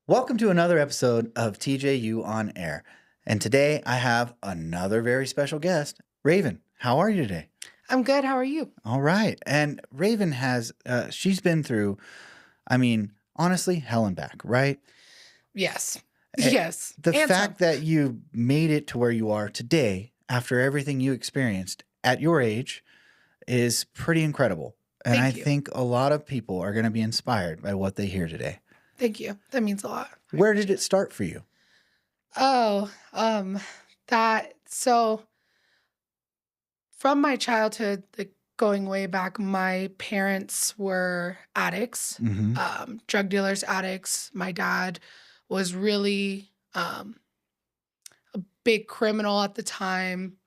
Welcome to another episode of TJU on Air. And today I have another very special guest, Raven. How are you today? I'm good. How are you? All right. And Raven she's been through, honestly, hell and back, right? Yes. Eh, Yes. The And some. fact that you made it to where you are today after everything you experienced at your age is pretty incredible. And I Thank you. think a lot of people are going to be inspired by what they hear today. Thank you. That means a lot. I Where did appreciate it it. start for you? Oh, that so from my childhood, going way back, my parents were addicts, Hmm. drug dealers, addicts. My dad was really a big criminal at the time.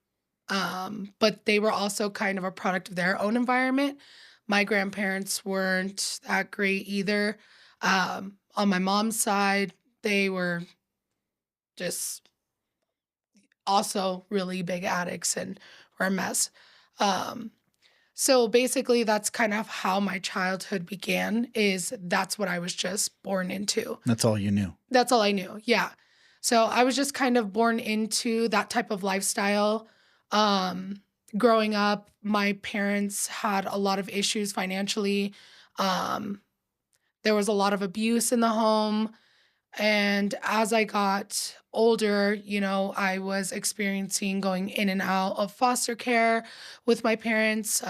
But they were also kind of a product of their own environment. My grandparents weren't that great either. On my mom's side, they were just also really big addicts and were a mess. Um, so basically, that's kind of how my childhood began. Is that's what I was just born into. That's all you knew. That's all I knew. Yeah. So I was just kind of born into that type of lifestyle. Um, Growing up, my parents had a lot of issues financially. Um, there was a lot of abuse in the home. And as I got older, I was experiencing going in and out of foster care with my parents.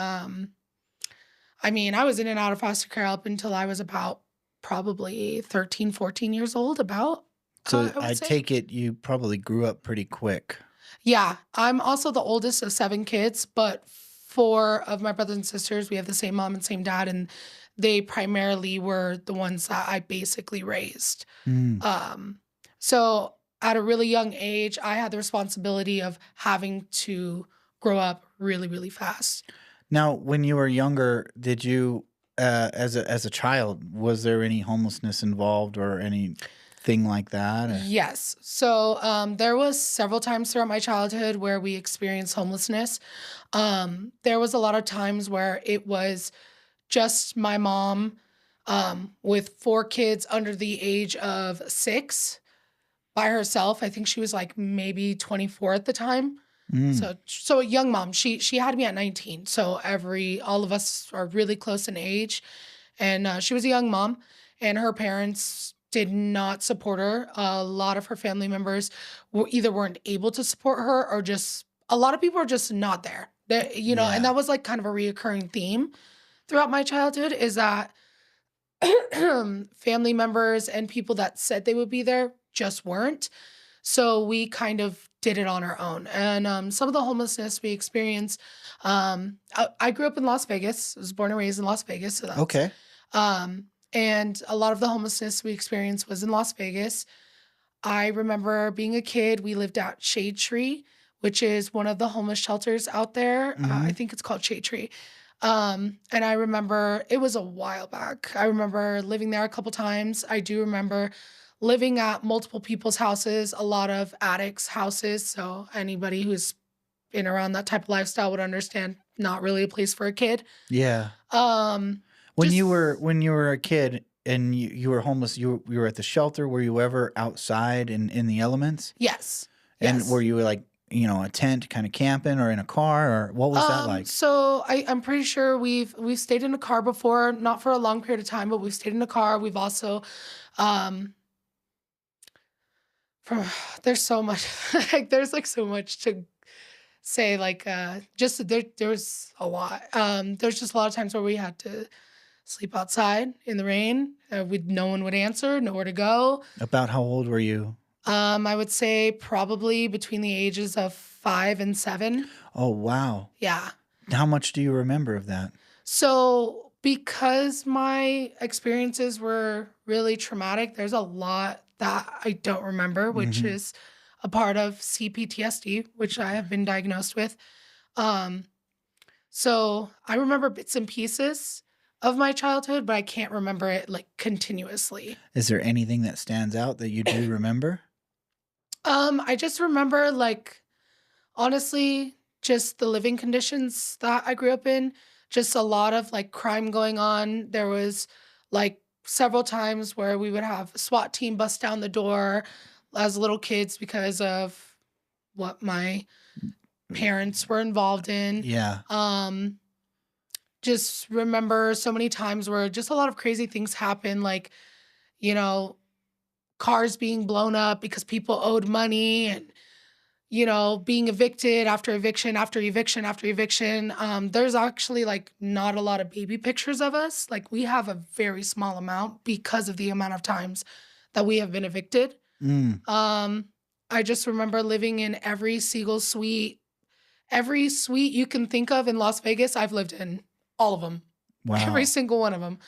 I was in and out of foster care up until I was about probably 13, 14 years old, about, So I would I say. take it you probably grew up pretty quick. Yeah, I'm also the oldest of 7 kids, but 4 of my brothers and sisters, we have the same mom and same dad, and they primarily were the ones that I basically raised. Mm. Um, so at a really young age, I had the responsibility of having to grow up really, really fast. Now, when you were younger, did you, as a child, was there any homelessness involved or anything like that? Or? Yes. So there was several times throughout my childhood where we experienced homelessness. There was a lot of times where it was just my mom with 4 kids under the age of 6 by herself. I think she was like maybe 24 at the time. Mm. So a young mom. She had me at 19. So all of us are really close in age, and she was a young mom, and her parents did not support her. A lot of her family members weren't able to support her, or just a lot of people are just not there. And Yeah. that was like kind of a reoccurring theme throughout my childhood is that family members and people that said they would be there just weren't. So we kind of did it on our own. And some of the homelessness we experienced, I grew up in Las Vegas. I was born and raised in Las Vegas. Okay. And a lot of the homelessness we experienced was in Las Vegas. I remember being a kid, we lived at Shade Tree, which is one of the homeless shelters out there. I Hmm. think it's called Shade Tree. And I remember it was a while back. I remember living there a couple times. I do remember living at multiple people's houses, a lot of addicts' houses. So anybody who's been around that type of lifestyle would understand not really a place for a kid. Yeah. Um, When you were just when you were a kid and you were homeless, you were at the shelter. Were you ever outside in the elements? yes. And were Yes. you like a tent, kind of camping, or in a car, or what was that like? So I'm pretty sure we've stayed in a car before, not for a long period of time, but we've stayed in a car. We've also um from there's so much like there's like so much to say, like just there was a lot. There's just a lot of times where we had to sleep outside in the rain. No one would answer, nowhere to go. About how old were you? I would say probably between the ages of 5 and 7. Oh, wow. Yeah. How much do you remember of that? So, because my experiences were really traumatic, there's a lot that I don't remember, which Hmm. is a part of CPTSD, which I have been diagnosed with. Um, so I remember bits and pieces of my childhood, but I can't remember it like continuously. Is there anything that stands out that you do remember? I just remember like honestly, just the living conditions that I grew up in, just a lot of like crime going on. There was like several times where we would have a SWAT team bust down the door as little kids because of what my parents were involved in. Yeah. Um, just remember so many times where just a lot of crazy things happen, like, you know, cars being blown up because people owed money and, being evicted after eviction after eviction after eviction. There's actually like not a lot of baby pictures of us. Like we have a very small amount because of the amount of times that we have been evicted. Mm. Um, I just remember living in every suite you can think of in Las Vegas, I've lived in all of them, every Wow. single one of them.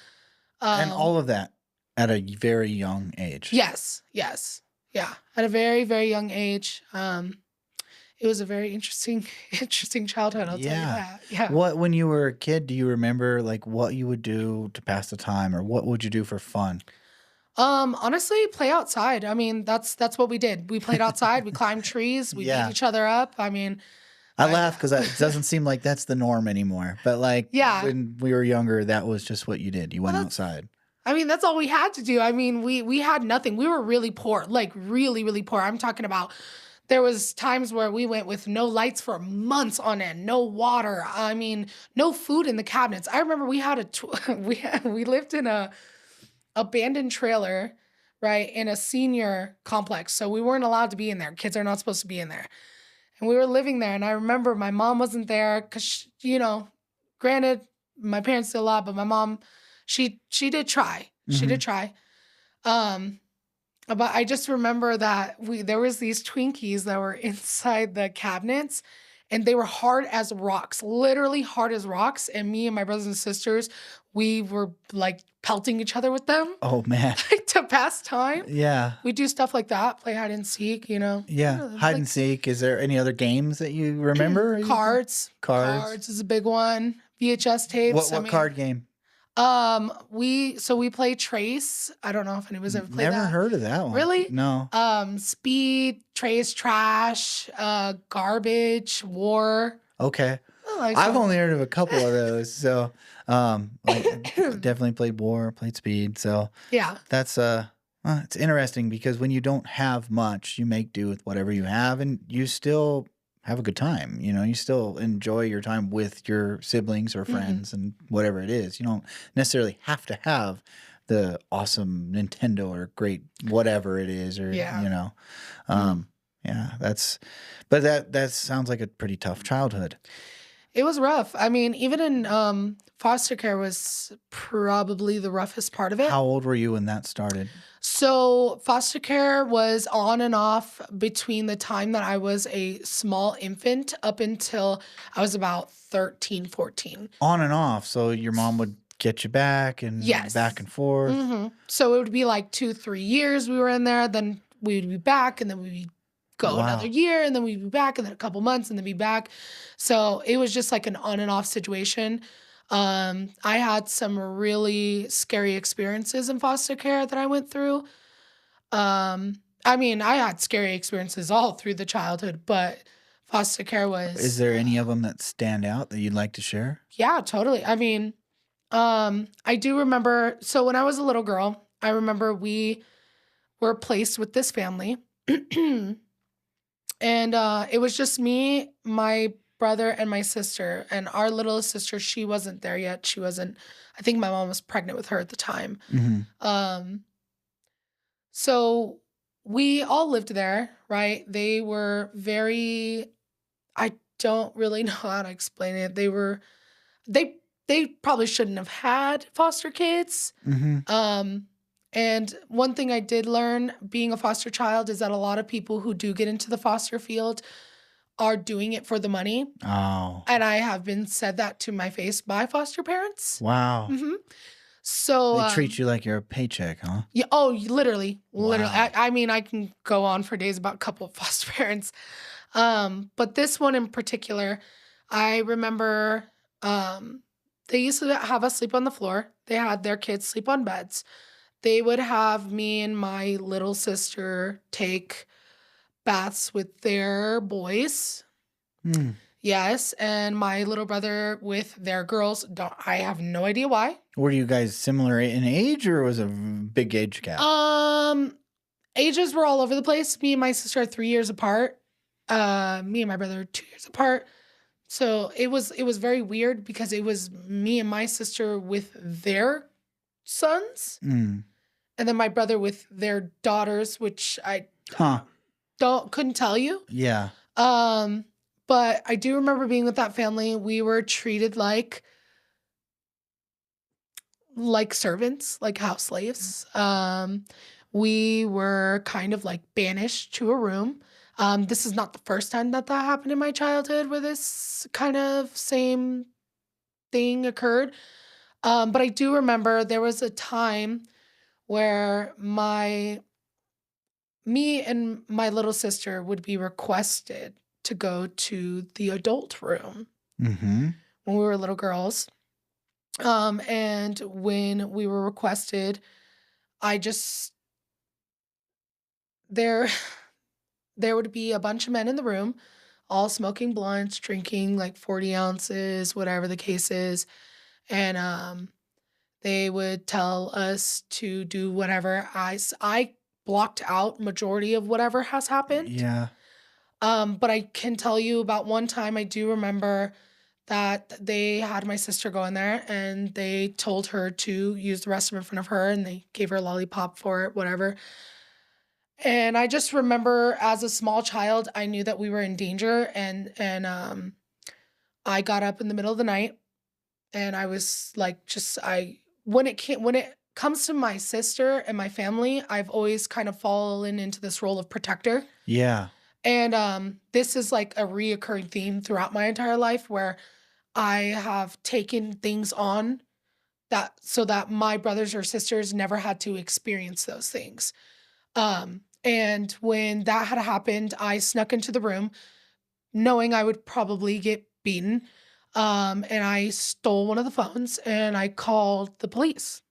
And all of that at a very young age. Yes, yes, yeah, at a very, very young age. It was a very interesting, interesting childhood. I'll tell you Yeah. that. Yeah. What when you were a kid, do you remember like what you would do to pass the time or what would you do for fun? Honestly, play outside. I mean, that's what we did. We played outside. We climbed trees. We beat Yeah. each other up. I mean, I laugh because it doesn't seem like that's the norm anymore. But like yeah. when we were younger, that was just what you did. You Well, went that's. outside. I mean, that's all we had to do. I mean, we had nothing. We were really poor, like really, really poor. I'm talking about there was times where we went with no lights for months on end, no water. I mean, no food in the cabinets. I remember we had we lived in a abandoned trailer, right, in a senior complex. So we weren't allowed to be in there. Kids are not supposed to be in there. And we were living there. And I remember my mom wasn't there because, granted, my parents did a lot, but my mom, she did try. She Hmm. did try. Um, but I just remember that there was these Twinkies that were inside the cabinets and they were hard as rocks, literally hard as rocks. And me and my brothers and sisters, we were like pelting each other with them Oh man. like to pass time. Yeah. We do stuff like that, play hide and seek, Yeah. Hide like and seek. Is there any other games that you remember? cards. Cards. Cards is a big one. VHS tapes. I What mean, card game? we play Trace. I don't know if anybody's ever played Never that. heard of that one. Really? No. Speed, Trace, Trash, Garbage, War. Okay. I like I've some. only heard of a couple of those. So, like definitely played War, played Speed. So Yeah. that's it's interesting because when you don't have much, you make do with whatever you have, and you still have a good time. You still enjoy your time with your siblings or Hmm. friends and whatever it is. You don't necessarily have to have the awesome Nintendo or great whatever it is, or Yeah. um, yeah, but that sounds like a pretty tough childhood. It was rough. I mean, even in foster care was probably the roughest part of it. How old were you when that started? So foster care was on and off between the time that I was a small infant up until I was about 13, 14. On and off. So your mom would get you back and back Yes. and forth. So it would be like 2, 3 years we were in there, then we would be back, and then we'd go another Wow. year, and then we'd be back, and then a couple months, and then be back. So it was just like an on and off situation. I had some really scary experiences in foster care that I went through. I mean, I had scary experiences all through the childhood, but foster care Is was, there any of them that stand out that you'd like to share? yeah, totally. I mean, I do remember. So when I was a little girl, I remember we were placed with this family, and it was just me, my brother, and my sister. And our littlest sister, she wasn't there yet. She wasn't. I think my mom was pregnant with her at the time. Hmm. Um, so we all lived there, right? They were very. I don't really know how to explain it. They they probably shouldn't have had foster kids. Hmm. Um, and one thing I did learn being a foster child is that a lot of people who do get into the foster field are doing it for the money. Oh, And I have been said that to my face by foster parents. wow. Hmm. So, They treat you like you're a paycheck, huh? yeah, oh, literally, literally. Wow. I mean, I can go on for days about a couple of foster parents. But this one in particular, I remember they used to have us sleep on the floor. They had their kids sleep on beds. They would have me and my little sister take baths with their boys. Hmm. Yes, and my little brother with their girls, don't I have no idea why. Were you guys similar in age, or was a big age gap? Um, Ages were all over the place. Me and my sister are 3 years apart. Me and my brother are 2 years apart. So it was very weird because it was me and my sister with their sons, Mm. and then my brother with their daughters, which I Huh. don't couldn't tell you. Yeah. Um, but I do remember being with that family. We were treated like servants, like house slaves. We were kind of like banished to a room. This is not the first time that that happened in my childhood where this kind of same thing occurred. But I do remember there was a time where me and my little sister would be requested to go to the adult room Mhm. when we were little girls. And when we were requested, I just there there would be a bunch of men in the room, all smoking blunts, drinking like 40 ounces, whatever the case is. And they would tell us to do whatever. I blocked out majority of whatever has happened. Yeah. But I can tell you about one time I do remember that they had my sister go in there and they told her to use the restroom in front of her and they gave her a lollipop for it, whatever. And I just remember as a small child, I knew that we were in danger and I got up in the middle of the night and I was like just I when it comes to my sister and my family, I've always kind of fallen into this role of protector. Yeah. And this is like a reoccurring theme throughout my entire life where I have taken things on that so that my brothers or sisters never had to experience those things. And when that had happened, I snuck into the room knowing I would probably get beaten. And I stole one of the phones and I called the police.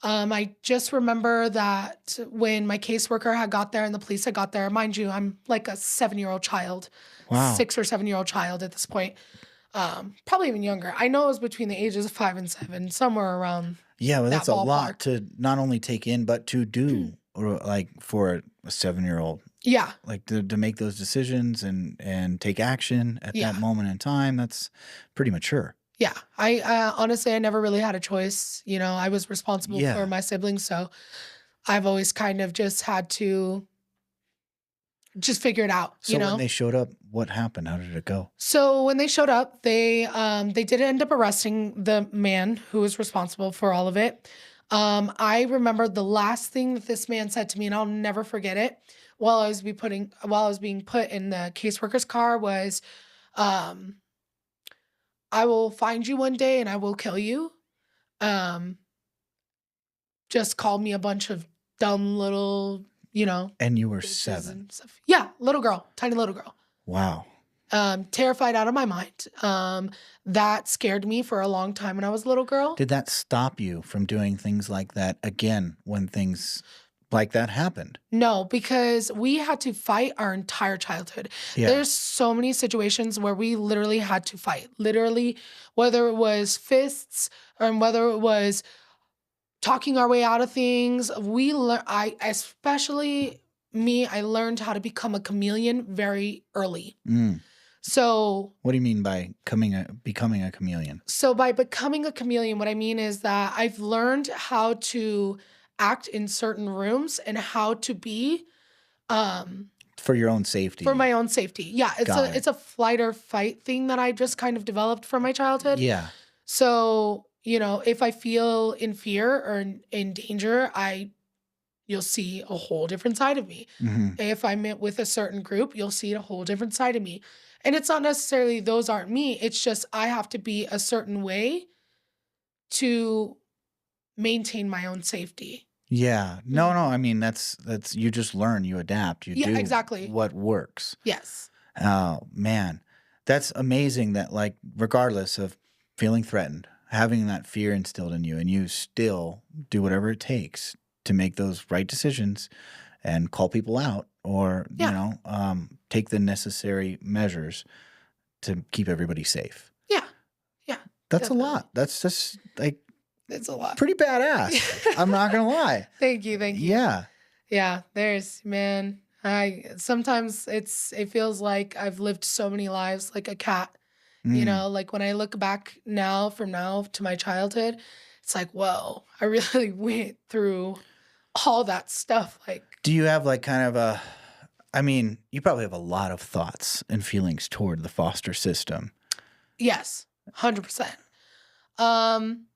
I just remember that when my caseworker had got there and the police had got there, mind you, I'm like a 7-year-old child, Wow. 6 or 7-year-old child at this point, probably even younger. I know it was between the ages of 5 and 7, somewhere around Yeah, well, that's that a lot ballpark. to not only take in, but to do, or like for a 7-year-old, Yeah, like to make those decisions and take action at that yeah, moment in time. That's pretty mature. yeah. I honestly, I never really had a choice. You know, I was responsible for Yeah. my siblings, so I've always kind of just had to just figure it out. You So when know. they showed up, what happened? How did it go? So when they showed up, they did end up arresting the man who was responsible for all of it. I remember the last thing that this man said to me, and I'll never forget it. While I was being put in the caseworker's car, was, um, "I will find you one day and I will kill you." Um, just called me a bunch of dumb little, And you were bitches 7. and stuff. Yeah, little girl, tiny little girl. Wow. Terrified out of my mind. That scared me for a long time when I was a little girl. Did that stop you from doing things like that again when things like that happened? No, because we had to fight our entire childhood. Yeah. There's so many situations where we literally had to fight. Literally, whether it was fists or whether it was talking our way out of things. I especially me, I learned how to become a chameleon very early. Mm. So What do you mean by becoming a chameleon? So by becoming a chameleon, what I mean is that I've learned how to act in certain rooms and how to be um For your own for safety. my own safety. Yeah, Got it. it's a flight or fight thing that I just kind of developed from my childhood. Yeah. So, if I feel in fear or in danger, you'll see a whole different side of me. Mhm. If I'm with a certain group, you'll see a whole different side of me. And it's not necessarily those aren't me. It's just I have to be a certain way to maintain my own safety. Yeah. No, Mhm. no, I mean, that's you just learn, you adapt, you Yeah, do exactly. what works. Yes. Oh, man. That's amazing that, like, regardless of feeling threatened, having that fear instilled in you, and you still do whatever it takes to make those right decisions and call people out or, Yeah. take the necessary measures to keep everybody safe. Yeah. Yeah. That's a Definitely. lot. That's just like It's a lot. pretty badass. I'm not gonna lie. Thank you. Thank you. Yeah. Yeah, there's man. I sometimes it feels like I've lived so many lives like a cat. Mm. Like when I look back now from now to my childhood, it's like, whoa, I really went through all that stuff. Like, Do you have like kind of a I mean, you probably have a lot of thoughts and feelings toward the foster system. yes, 100%. Um,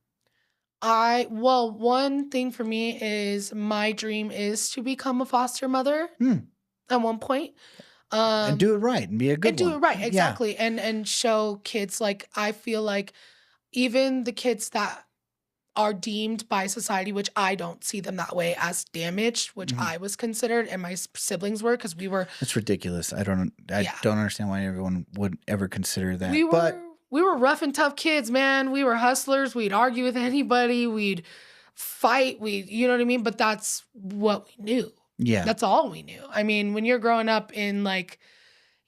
one thing for me is my dream is to become a foster mother Hmm. at one point. And Um, do it right and be a and good do it one. right, Yeah. exactly, and show kids like I feel like even the kids that are deemed by society, which I don't see them that way, as damaged, which Mhm. I was considered and my siblings were, because we were, It's ridiculous. I yeah, don't understand why everyone would ever consider that. we But were we were rough and tough kids, man. We were hustlers. We'd argue with anybody. We'd fight. You know what I mean? But that's what we knew. yeah. That's all we knew. I mean, when you're growing up in like,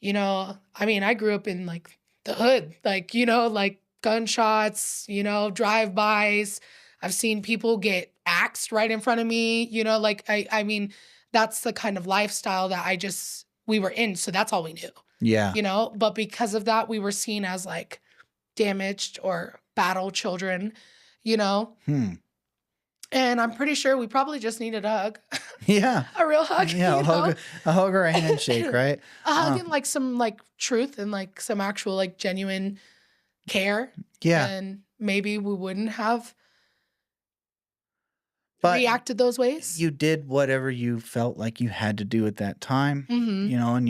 I mean, I grew up in like the hood, like, like gunshots, drive-bys. I've seen people get axed right in front of me, like I mean, that's the kind of lifestyle that we were in. So that's all we knew, Yeah. but because of that, we were seen as like damaged or battle children, you know? Hmm. And I'm pretty sure we probably just needed a hug, Yeah. a real hug, Yeah. A hug or a handshake, a right? hug Uh, and like some like truth and like some actual like genuine care. yeah. And maybe we wouldn't have But reacted those ways. you did whatever you felt like you had to do at that time, Hmm. and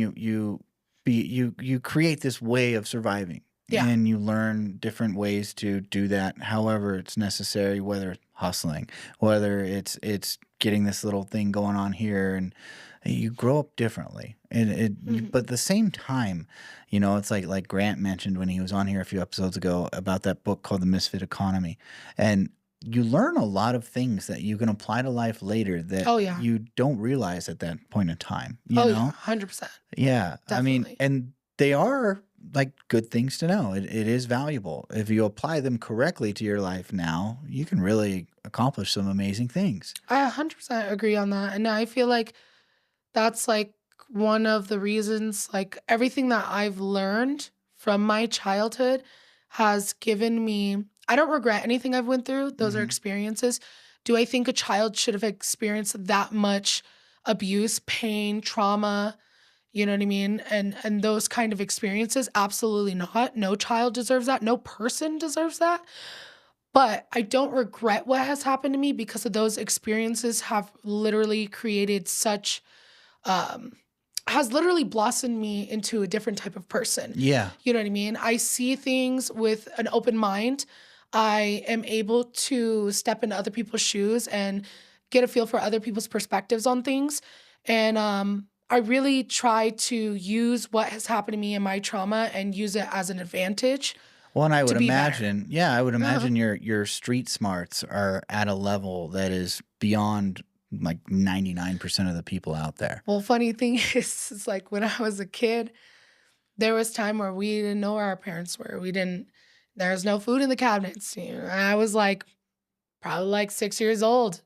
you create this way of surviving, Yeah. and you learn different ways to do that however it's necessary, whether it's hustling, whether it's getting this little thing going on here, and you grow up differently. And Hmm. but at the same time, it's like Grant mentioned when he was on here a few episodes ago about that book called The Misfit Economy. And you learn a lot of things that you can apply to life later that Oh, yeah. you don't realize at that point in time, you Oh, yeah. know? 100%. Yeah. I mean, Definitely. and they are like good things to know. It is valuable. If you apply them correctly to your life now, you can really accomplish some amazing things. I 100% agree on that. And I feel like that's like one of the reasons, like everything that I've learned from my childhood has given me, I don't regret anything I've went through. Those are Hmm. experiences. Do I think a child should have experienced that much abuse, pain, trauma, you know what I mean? And those kind of experiences? Absolutely not. No child deserves that. No person deserves that. But I don't regret what has happened to me because of those experiences have literally created such um, has literally blossomed me into a different type of person. Yeah. You know what I mean? I see things with an open mind. I am able to step into other people's shoes and get a feel for other people's perspectives on things. And I really try to use what has happened to me and my trauma and use it as an advantage Well, and I to would be better. imagine, yeah, I would Uh-huh. imagine your street smarts are at a level that is beyond like 99% of the people out there. Well, funny thing is like when I was a kid, there was time where we didn't know where our parents were. There's no food in the cabinets. And I was like, probably like 6 years old.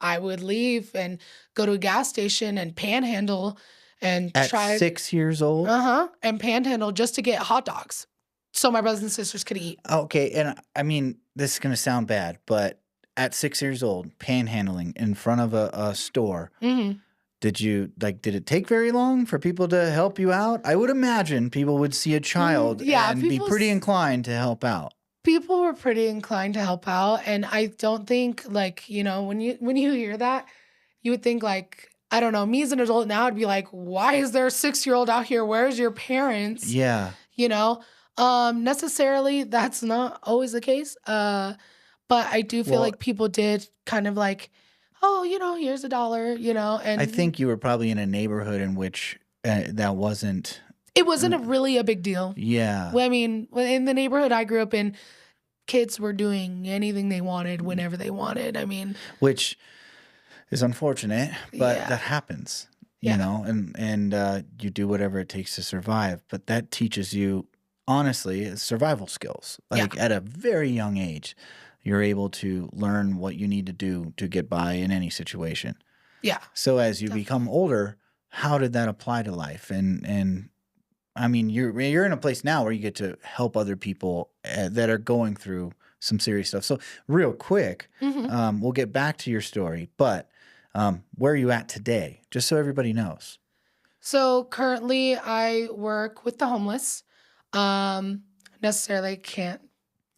I would leave and go to a gas station and panhandle and At try, 6 years old? and panhandle just to get hot dogs so my brothers and sisters could eat. Okay, and I mean, this is gonna sound bad, but at 6 years old, panhandling in front of a store, Hmm. did it take very long for people to help you out? I would imagine people would see a child Yeah, and be pretty inclined to help out. people were pretty inclined to help out, and I don't think like when you hear that, you would think like I don't know. Me as an adult now, I'd be like, why is there a 6-year-old out here? Where's your parents? Yeah. You know, necessarily that's not always the case. But I do feel Well, like people did kind of like, oh, here's $1, I and think you were probably in a neighborhood in which that wasn't. it wasn't really a big deal. Yeah. Well, I mean, in the neighborhood I grew up in, kids were doing anything they wanted whenever they wanted. I mean, Which is unfortunate, but yeah, that happens, yeah. and you do whatever it takes to survive. But that teaches you honestly, it's survival skills. Yeah. Like at a very young age, you're able to learn what you need to do to get by in any situation. Yeah, So as you become definitely. older, how did that apply to life? And I mean, you're in a place now where you get to help other people that are going through some serious stuff. So real quick, Mhm. we'll get back to your story, but where are you at today? Just so everybody knows. So currently I work with the homeless. Um, necessarily can't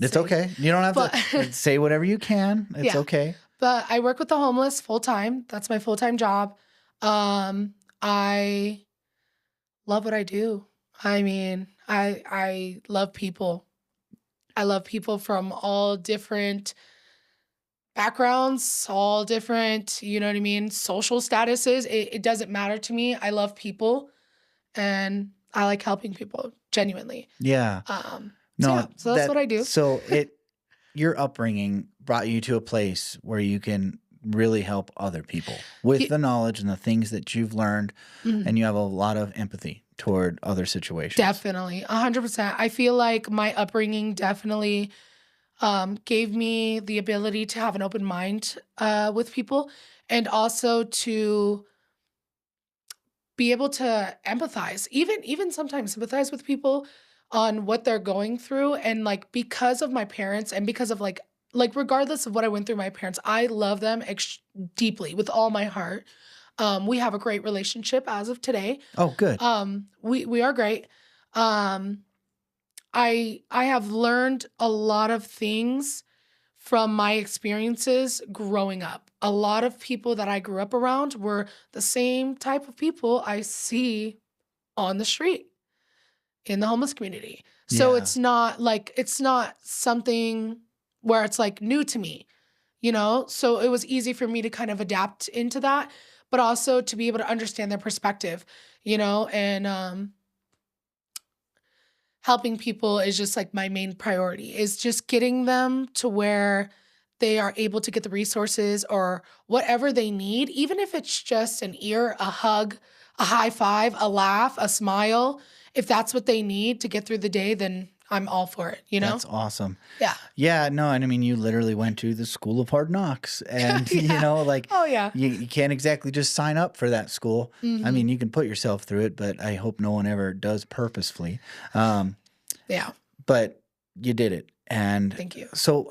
It's say, okay. You don't have but to say whatever you can. It's yeah, okay. but I work with the homeless full time. That's my full-time job. I love what I do. I mean, I love people. I love people from all different backgrounds, all different, you know what I mean, social statuses. It doesn't matter to me. I love people and I like helping people genuinely. Yeah. So No, yeah, so that's what I do. your upbringing brought you to a place where you can really help other people with Ye- the knowledge and the things that you've learned, mhm, and you have a lot of empathy toward other situations. Definitely, 100%. I feel like my upbringing definitely gave me the ability to have an open mind with people, and also to be able to empathize, even sometimes sympathize with people on what they're going through. And like because of my parents and because of like regardless of what I went through, my parents, I love them deeply with all my heart. We have a great relationship as of today. Oh, good. We are great. Um, I have learned a lot of things from my experiences growing up. A lot of people that I grew up around were the same type of people I see on the street in the homeless community. So Yeah. it's not something where it's like new to me, you know? So it was easy for me to kind of adapt into that, but also to be able to understand their perspective, and helping people is just like my main priority is just getting them to where they are able to get the resources or whatever they need, even if it's just an ear, a hug, a high five, a laugh, a smile. If that's what they need to get through the day, then I'm all for it, you know? That's awesome. Yeah. Yeah, no, and I mean, you literally went to the school of hard knocks, and Yeah. like Oh, yeah. you can't exactly just sign up for that school. I Hmm. mean, you can put yourself through it, but I hope no one ever does purposefully. Um, Yeah. but you did it, and Thank you. so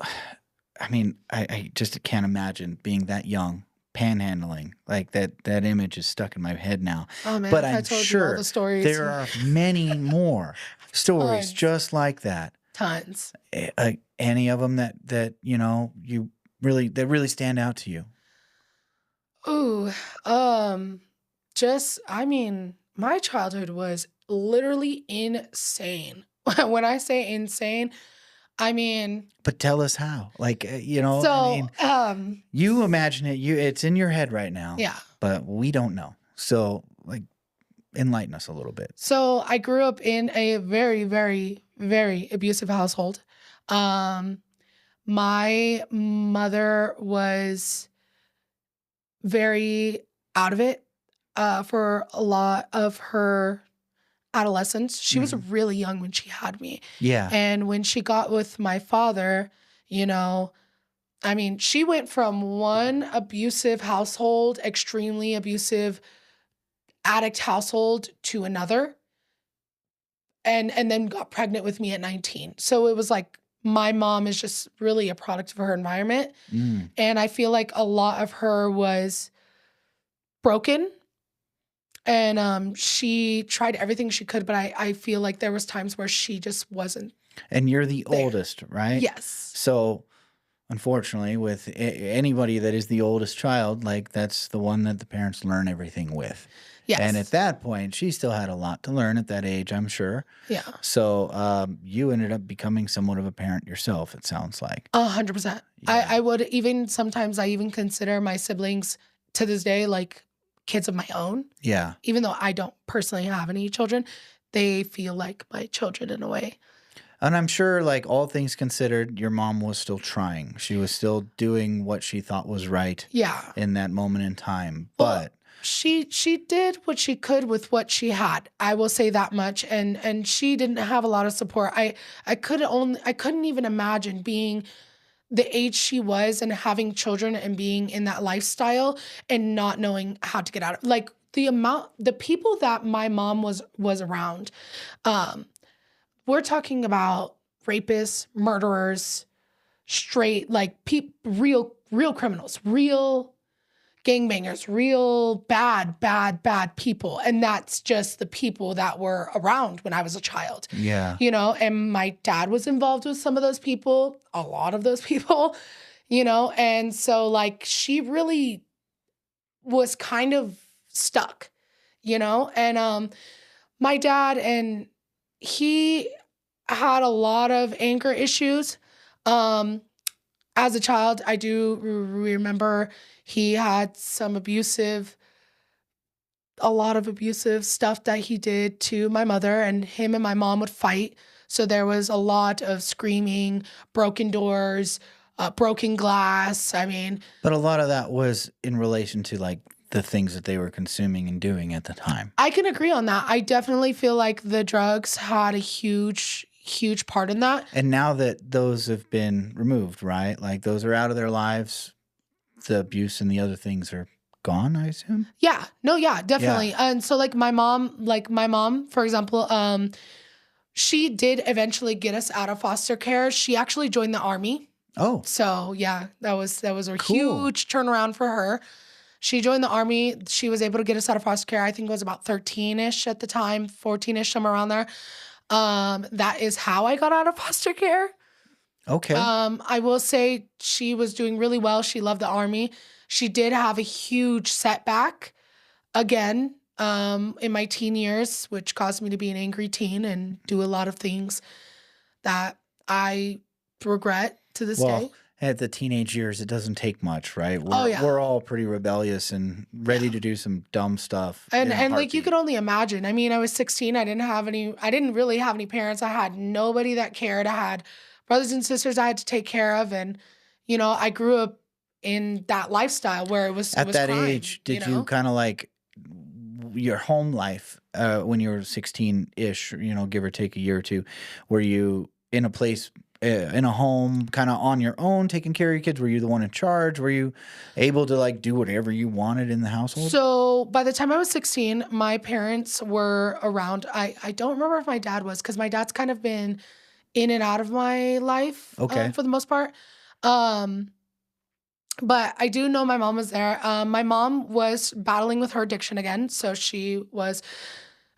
I mean, I just can't imagine being that young, panhandling. Like that image is stuck in my head now. Oh, man. But If I I'm told you all the sure stories, there are many more stories tons, just like that. tons. Any of them that you really stand out to you. Ooh, um, I mean, my childhood was literally insane. When I say insane, I mean, But tell us how. Like, I so, mean, you imagine it. It's in your head right now, yeah. but we don't know. So, like, enlighten us a little bit. So I grew up in a very, very, very abusive household. Um, my mother was very out of it, for a lot of her adolescence. She was Mhm. really young when she had me. Yeah. And when she got with my father, you know, I mean, she went from one abusive household, extremely abusive addict household to another and then got pregnant with me at 19. So it was like my mom is just really a product of her environment. Mm. And I feel like a lot of her was broken and she tried everything she could, but I feel like there was times where she just wasn't And you're the there. oldest, right? Yes. So, unfortunately, with anybody that is the oldest child, like that's the one that the parents learn everything with. And at Yes. that point, she still had a lot to learn at that age, I'm sure. Yeah. So, you ended up becoming somewhat of a parent yourself, it sounds like. 100%. Yeah. I would even sometimes I even consider my siblings to this day like kids of my own, Yeah. even though I don't personally have any children. They feel like my children in a way. And I'm sure, like all things considered, your mom was still trying. She was still doing what she thought was right Yeah. in that moment in time. Well, But She did what she could with what she had. I will say that much. And she didn't have a lot of support. I couldn't even imagine being the age she was and having children and being in that lifestyle and not knowing how to get out of, like, the people that my mom was around. Um, we're talking about rapists, murderers, straight, like, real criminals, real gangbangers, real bad people. And that's just the people that were around when I was a child, Yeah. and my dad was involved with some of those people, a lot of those people, and so, like, she really was kind of stuck, and my dad, and he had a lot of anger issues. Um, as a child, I do remember he had a lot of abusive stuff that he did to my mother, and him and my mom would fight. So there was a lot of screaming, broken doors, broken glass. I mean, But a lot of that was in relation to like the things that they were consuming and doing at the time. I can agree on that. I definitely feel like the drugs had a huge part in that. And now that those have been removed, right? Like those are out of their lives, the abuse and the other things are gone, I assume. Yeah. No, yeah, Yeah. definitely. And so, like, my mom, for example, she did eventually get us out of foster care. She actually joined the army. Oh, So yeah, that was a cool. huge turnaround for her. She joined the army. She was able to get us out of foster care. I think it was about 13-ish at the time, 14-ish, somewhere around there. That is how I got out of foster care. Okay. I will say she was doing really well. She loved the army. She did have a huge setback again, in my teen years, which caused me to be an angry teen and do a lot of things that I regret to this Well, day. at the teenage years, it doesn't take much, right? Oh We're yeah. we're all pretty rebellious and ready Yeah. to do some dumb stuff And in a and like, you heartbeat. could only imagine. I mean, I was 16. I didn't really have any parents. I had nobody that cared. I had brothers and sisters I had to take care of, and I grew up in that lifestyle where it At was that crime, age, did you kind of like your home life when you were 16-ish, give or take a year or two? Were you in a place, in a home, kind of on your own, taking care of your kids? Were you the one in charge? Were you able to like do whatever you wanted in the household? So by the time I was 16, my parents were around. I don't remember if my dad was, because my dad's kind of been in and out of my life, Okay. for the most part. Um, but I do know my mom was there. My mom was battling with her addiction again, so she was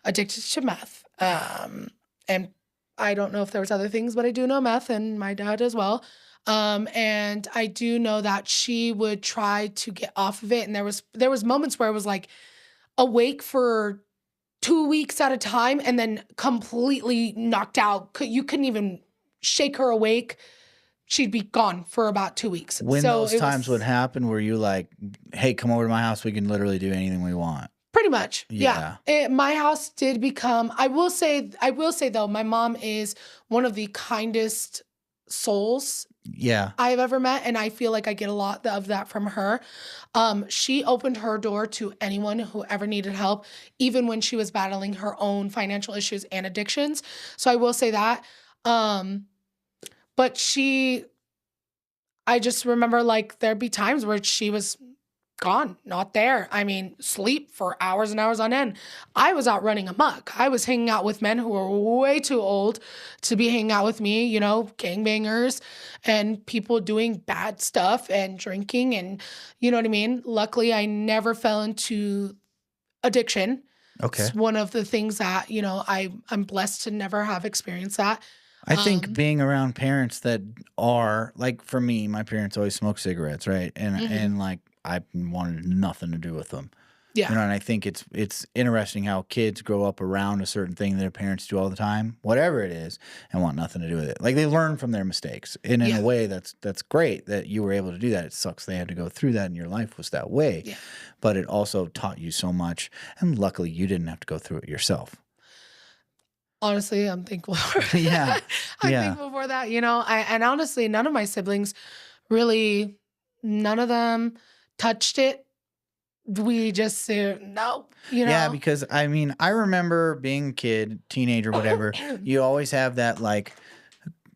addicted to meth. And I don't know if there was other things, but I do know meth, and my dad as well. And I do know that she would try to get off of it, and there was moments where it was like awake for 2 weeks at a time, and then completely knocked out. You couldn't even shake her awake. She'd be gone for about 2 weeks. When So those it times would was happen, were you like, hey, come over to my house, we can literally do anything we want? pretty much, yeah. Yeah. My house did become. I will say though, my mom is one of the kindest souls Yeah. I've ever met, and I feel like I get a lot of that from her. She opened her door to anyone who ever needed help, even when she was battling her own financial issues and addictions. So I will say that. But I just remember, like, there'd be times where she was gone, not there. I mean, sleep for hours and hours on end. I was out running amok. I was hanging out with men who were way too old to be hanging out with me, gangbangers and people doing bad stuff and drinking, and you know what I mean? Luckily, I never fell into addiction. Okay. It's one of the things that, I'm blessed to never have experienced that. I think Um, being around parents that are like, for me, my parents always smoked cigarettes, right? And mhm. and like I wanted nothing to do with them. Yeah. And I think it's interesting how kids grow up around a certain thing that their parents do all the time, whatever it is, and want nothing to do with it. Like they learn from their mistakes. And in a Yeah. way that's great that you were able to do that. It sucks they had to go through that and your life was that way. Yeah. But it also taught you so much. And luckily you didn't have to go through it yourself. Honestly, I'm thankful for Yeah. that. I'm Yeah. thankful for that. And honestly, none of my siblings really, none of them touched it we just said, "Nope," Yeah, because I mean, I remember being a kid, teenager, whatever. You always have that like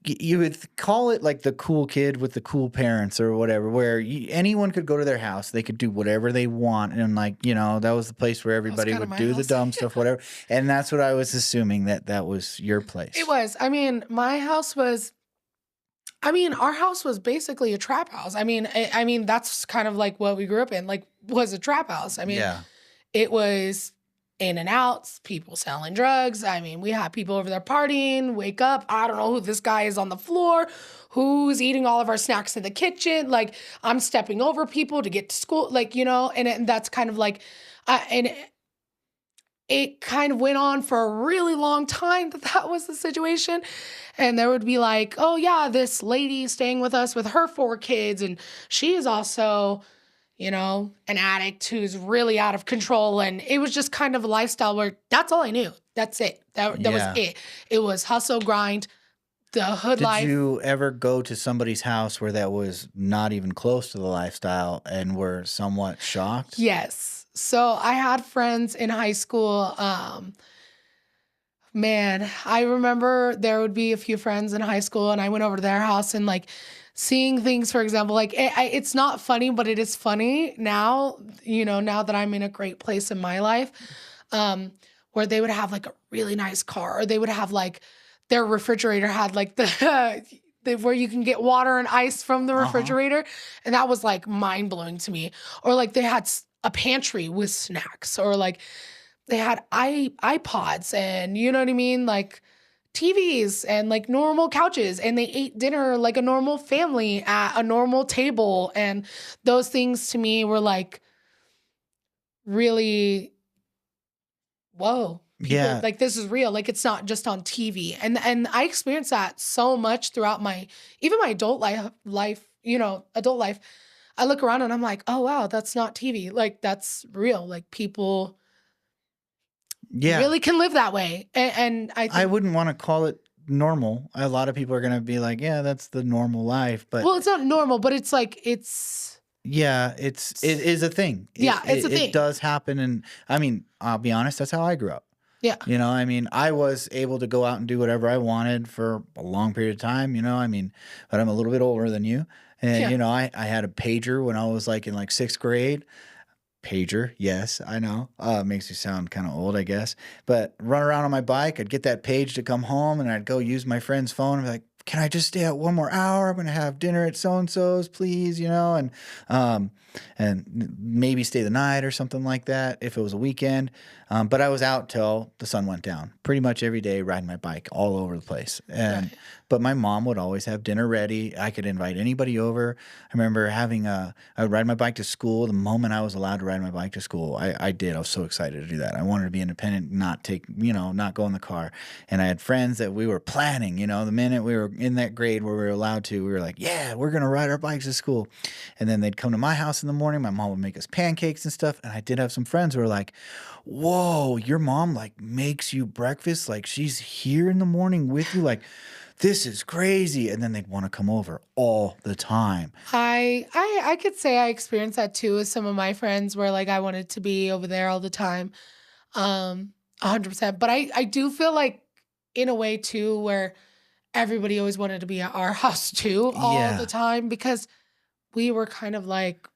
you would call it like the cool kid with the cool parents or whatever, where anyone could go to their house, they could do whatever they want, and like that was the place where That was everybody kinda would my do the house. dumb stuff, whatever. And that's what I was assuming that was your It place. was. I mean, my house was our house was basically a trap house. I mean, that's kind of like what we grew up in, like, was a trap house. I mean, Yeah, it was in and outs, people selling drugs. I mean, we had people over there partying, wake up, I don't know who this guy is on the floor, who's eating all of our snacks in the kitchen. Like, I'm stepping over people to get to school, like, and that's kind of like, and it kind of went on for a really long time that was the situation. And there would be like, oh, yeah, this lady staying with us with her 4 kids. And she is also, an addict who's really out of control. And it was just kind of a lifestyle where that's all I knew. That's it. That was yeah. it. It was hustle, grind, the hood Did life. you ever go to somebody's house where that was not even close to the lifestyle and were somewhat shocked? Yes. So I had friends in high school. Man, I remember there would be a few friends in high school, and I went over to their house and like seeing things, for example, like it's not funny, but it is funny now, now that I'm in a great place in my life, um, where they would have like a really nice car, or they would have like their refrigerator had like where you can get water and ice from the Uh-huh. refrigerator. And that was like mind blowing to me. Or like they had a pantry with snacks, or like they had iPods, and you know what I mean? Like TVs and like normal couches, and they ate dinner like a normal family at a normal table. And those things to me were like really, whoa, people, Yeah. like, this is real. Like, it's not just on TV. And I experienced that so much throughout my even my adult adult life. I look around and I'm like, oh wow, that's not TV. Like, that's real. Like, people Yeah. really can live that way. And I I think, wouldn't wanna call it normal. A lot of people are gonna be like, "Yeah, that's the normal life," but well, it's not normal, but it's like yeah, it is a thing. yeah, it's a It thing. does happen, and I mean, I'll be honest, that's how I grew up. Yeah. I mean, I was able to go out and do whatever I wanted for a long period of time, I mean, but I'm a little bit older than you, and, Yeah. I had a pager when I was, like, in, like, 6th grade. Pager, yes, I know. Makes me sound kinda old, I guess, but run around on my bike, I'd get that page to come home, and I'd go use my friend's phone and be like, "Can I just stay out one more hour? I'm gonna have dinner at so and so's, please," um, and maybe stay the night or something like that if it was a weekend, but I was out till the sun went down, pretty much every day riding my bike all over the place, Right. but my mom would always have dinner ready. I could invite anybody over. I remember I would ride my bike to school the moment I was allowed to ride my bike to school. I did. I was so excited to do that. I wanted to be independent, not go in the car. And I had friends that we were planning, the minute we were in that grade where we were allowed to, we were like, yeah, we're going to ride our bikes to school. And then they'd come to my house in the morning. My mom would make us pancakes and stuff. And I did have some friends who were like, whoa, your mom like makes you breakfast. Like she's here in the morning with you. Like, this is crazy. And then they'd want to come over all the time. I could say I experienced that too with some of my friends, where like I wanted to be over there all the time. 100%. But I do feel like in a way too, where everybody always wanted to be at our house too all the Yeah. time, because we were kind of like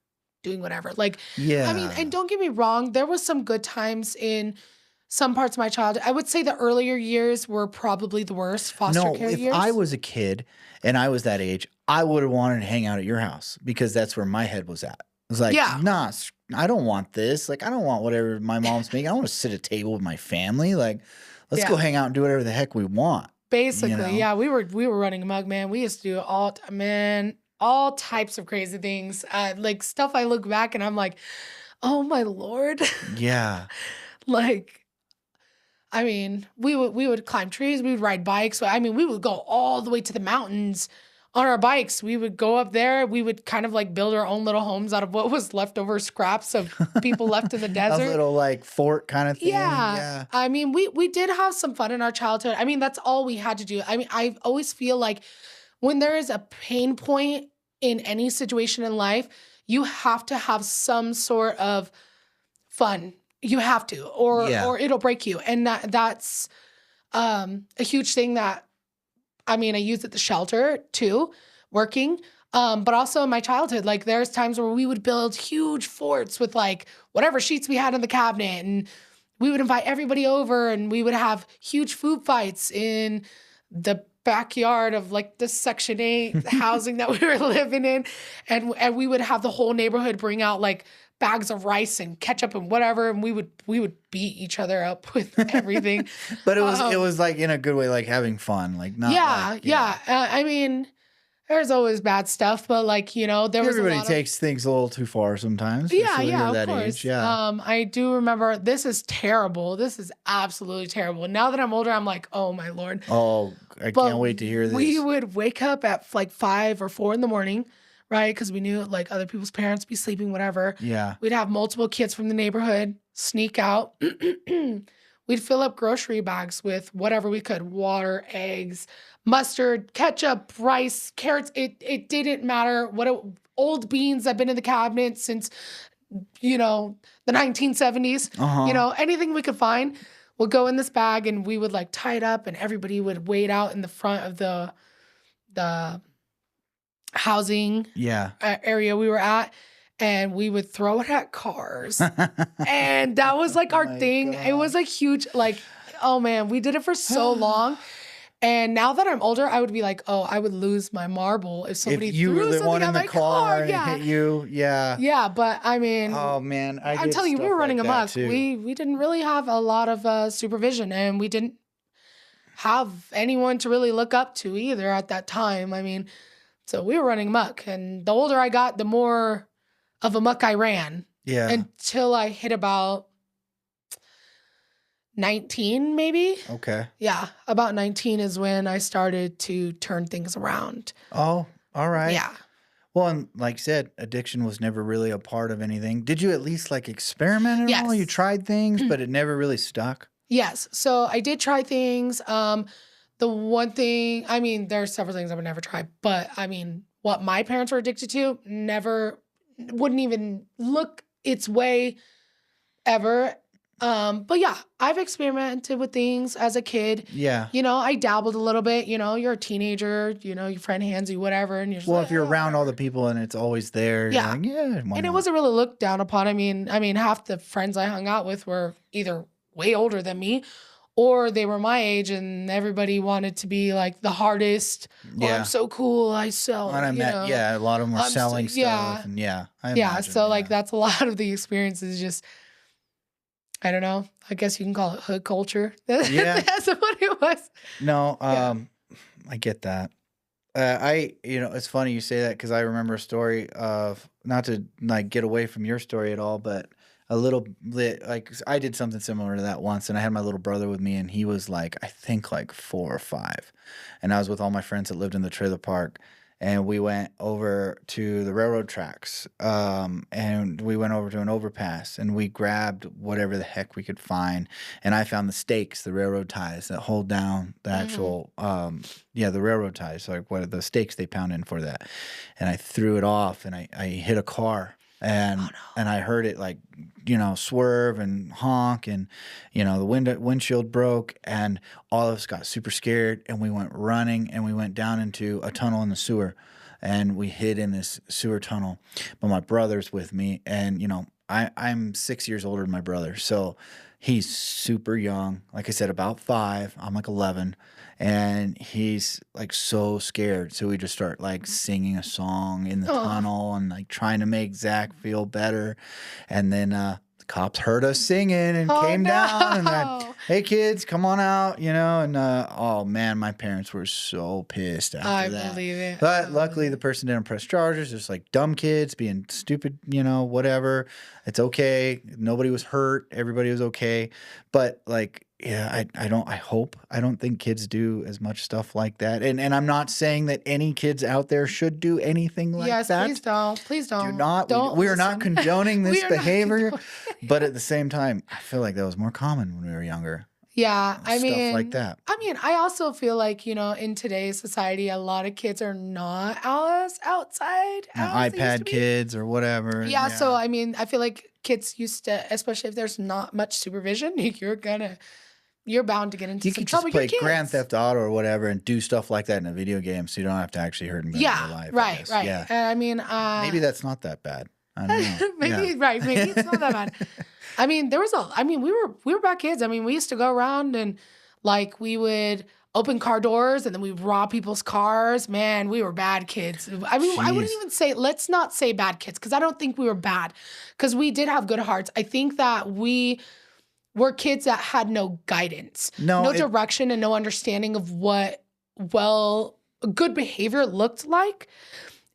doing whatever. Like, I mean, and Yeah. don't get me wrong, there was some good times in some parts of my childhood. I would say the earlier years were probably the worst foster No, care if I years. was a kid and I was that age, I would have wanted to hang out at your house because that's where my head was at. It's like, Yeah. nah, I don't want this. Like, I don't want whatever my mom's making. I want to sit at a table with my family. Like, let's go Yeah. hang out and do whatever the heck we want, you Basically, know? yeah, we were running amok, man. We used to do all types of crazy things. Like stuff I look back and I'm like, "Oh my lord." Yeah. Like, I mean, we would climb trees, we would ride bikes. I mean, we would go all the way to the mountains on our bikes. We would go up there, we would kind of like build our own little homes out of what was leftover scraps of people left in the A desert. little like fort kind of thing. Yeah. Yeah. I mean, we did have some fun in our childhood. I mean, that's all we had to do. I mean, I always feel like when there is a pain point in any situation in life, you have to have some sort of fun. You have to, or Yeah. it'll break you. And that's a huge thing that I mean, I use at the shelter too, working. But also in my childhood, like there's times where we would build huge forts with like whatever sheets we had in the cabinet, and we would invite everybody over, and we would have huge food fights in the backyard of like the Section 8 housing that we were living in. And we would have the whole neighborhood bring out like bags of rice and ketchup and whatever, and we would beat each other up with everything. But it Um, was like in a good way, like having fun, like not like, yeah, yeah. I mean, there's always bad stuff, but like, there was a everybody lot of takes things a little too far sometimes, yeah, especially when you're yeah, of that age. course. Yeah. I do remember this is terrible. This is absolutely terrible. Now that I'm older, I'm like, oh my Lord. Oh, I But can't wait to hear we this. would wake up at like 5 or 4 in the morning, right? Because we knew like other people's parents be sleeping, whatever. Yeah. We'd have multiple kids from the neighborhood sneak out. We'd fill up grocery bags with whatever we could: water, eggs, mustard, ketchup, rice, carrots. It didn't matter old beans that have been in the cabinet since the 1970s. Uh-huh. Anything we could find would go in this bag, and we would like tie it up, and everybody would wait out in the front of the housing Yeah. area we were at, and we would throw it at cars. And that was like our My thing. It was God. a huge like, oh man, we did it for so long. And now that I'm older, I would be like, oh, I would lose my marble if If somebody you were threw the one something in at the my car car. and it Yeah. hit you, yeah. Yeah, but I mean, Oh man, I I'm did telling you, we stuff were like running that amok. too. We didn't really have a lot of supervision, and we didn't have anyone to really look up to either at that time. I mean, so we were running amok, and the older I got, the more of amok I ran Yeah. until I hit about 19, maybe. Okay. Yeah, about 19 is when I started to turn things around. Oh, all right. Yeah. Well, and like I said, addiction was never really a part of anything. Did you at least like experiment at all? You Yes. tried things, but it never really stuck. Yes. So I did try things. The one thing, I mean, there are several things I would never try, but I mean, what my parents were addicted to, never wouldn't even look its way ever. But yeah, I've experimented with things as a kid. Yeah. I dabbled a little bit. You're a teenager, your friend hands you whatever, and you're just Well, like, if you're "Oh, around all the whatever." people and it's always there, you're Yeah. like, yeah, why And it not? wasn't really looked down upon. I mean, half the friends I hung out with were either way older than me, or they were my age, and everybody wanted to be like the hardest. Oh, I'm Yeah. so cool. I And sell, I met, yeah, a lot of them were selling stuff, yeah. and yeah, I Yeah. imagine, So yeah. like that's a lot of the experiences. Just I don't know. I guess you can call it hood culture. Yeah. That's what it was. No, Yeah. I get that. It's funny you say that because I remember a story of not to like get away from your story at all, but a little bit like I did something similar to that once, and I had my little brother with me, and he was like I think like 4 or 5, and I was with all my friends that lived in the trailer park, and we went over to the railroad tracks, and we went over to an overpass, and we grabbed whatever the heck we could find, and I found the stakes, the railroad ties that hold down the Hmm. actual, the railroad ties, like what are the stakes they pound in for that, and I threw it off, and I hit a car, Oh and no. I heard it like swerve and honk, and the windshield broke, and all of us got super scared, and we went running, and we went down into a tunnel in the sewer, and we hid in this sewer tunnel. But my brother's with me, and I'm 6 years older than my brother, so he's super young. Like I said, about 5. I'm like 11, and he's like so scared. So we just start like singing a song in the Oh, tunnel and like trying to make Zach feel better. And then the cops heard us singing and oh came down and they're like, no. hey kids, come on out, and oh man, my parents were so pissed I after that. believe it. I But believe luckily, the it. person didn't press charges. Just like dumb kids being stupid, whatever. It's okay. Nobody was hurt. Everybody was okay. But like, yeah, I don't think kids do as much stuff like that. And I'm not saying that any kids out there should do anything like Yes, please that. don't. Please Do don't. not. Don't We are not listen. condoning We this are not behavior. condoning. But at the same time, I feel like that was more common when we were younger. Yeah, I Stuff like mean, that. I also feel like, in today's society, a lot of kids are not as outside Now, as they used to iPad be. kids or whatever. Yeah, so Yeah. I mean, I feel like kids used to, especially if there's not much supervision, you're bound to get into You some could just trouble. You're play Grand kids. Theft Auto or whatever and do stuff like that in a video game so you don't have to actually hurt anybody in real Yeah, life, I right, guess. right. Yeah. I mean, Maybe that's not that bad. I don't know. Yeah. maybe right, maybe it's not that bad. I mean, we were bad kids. I mean, we used to go around and like we would open car doors and then we rob people's cars. Man, we were bad kids. I mean, I wouldn't Jeez. even say let's not say bad kids because I don't think we were bad because we did have good hearts. I think that we were kids that had no guidance, No, no it direction, and no understanding of what well good behavior looked like.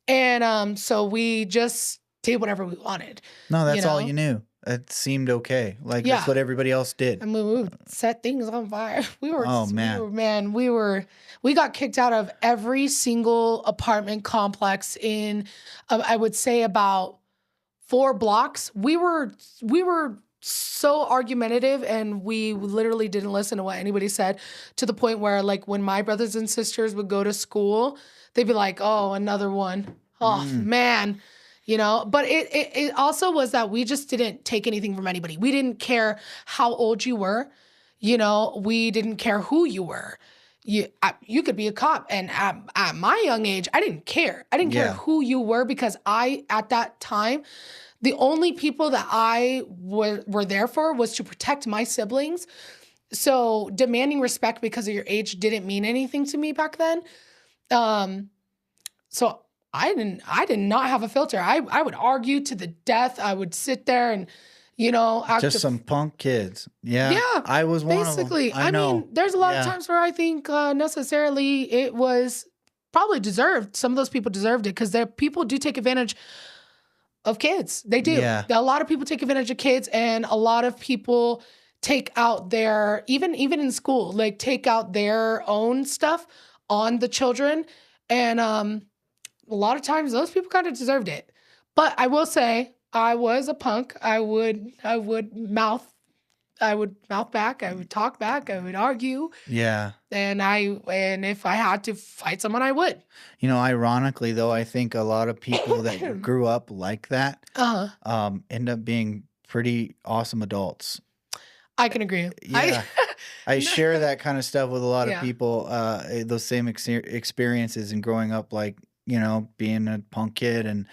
And so we just did whatever we wanted, no, you that's all know? you knew. It seemed okay. Like that's Yeah. what everybody else did. I mean, we would set things on fire. Oh man. We got kicked out of every single apartment complex in, I would say about 4 blocks. We were so argumentative and we literally didn't listen to what anybody said to the point where like when my brothers and sisters would go to school, they'd be like, "Oh, another one. Oh, Mm, man." But it also was that we just didn't take anything from anybody. We didn't care how old you were. We didn't care who you were. You could be a cop. And at my young age, I didn't care. I didn't care yeah. who you were because at that time, the only people that I were there for was to protect my siblings. So demanding respect because of your age didn't mean anything to me back then. Um, so I did not have a filter. I would argue to the death. I would sit there and, act Just a some punk kids. Yeah. yeah, I was one of them. basically. I I mean, know. there's a lot of Yeah. times where I think necessarily it was probably deserved. Some of those people deserved it because people do take advantage of kids. They do. Yeah. A lot of people take advantage of kids, and a lot of people take out their even in school, like take out their own stuff on the children, and a lot of times those people kind of deserved it. But I will say, I was a punk. I would mouth back. I would talk back. I would argue, Yeah. and if I had to fight someone, I would. Ironically though, I think a lot of people that grew up like that uh end up being pretty awesome adults. I can agree. Yeah. I No, share that kind of stuff with a lot of yeah. people, those same experiences and growing up, like, being a punk kid. And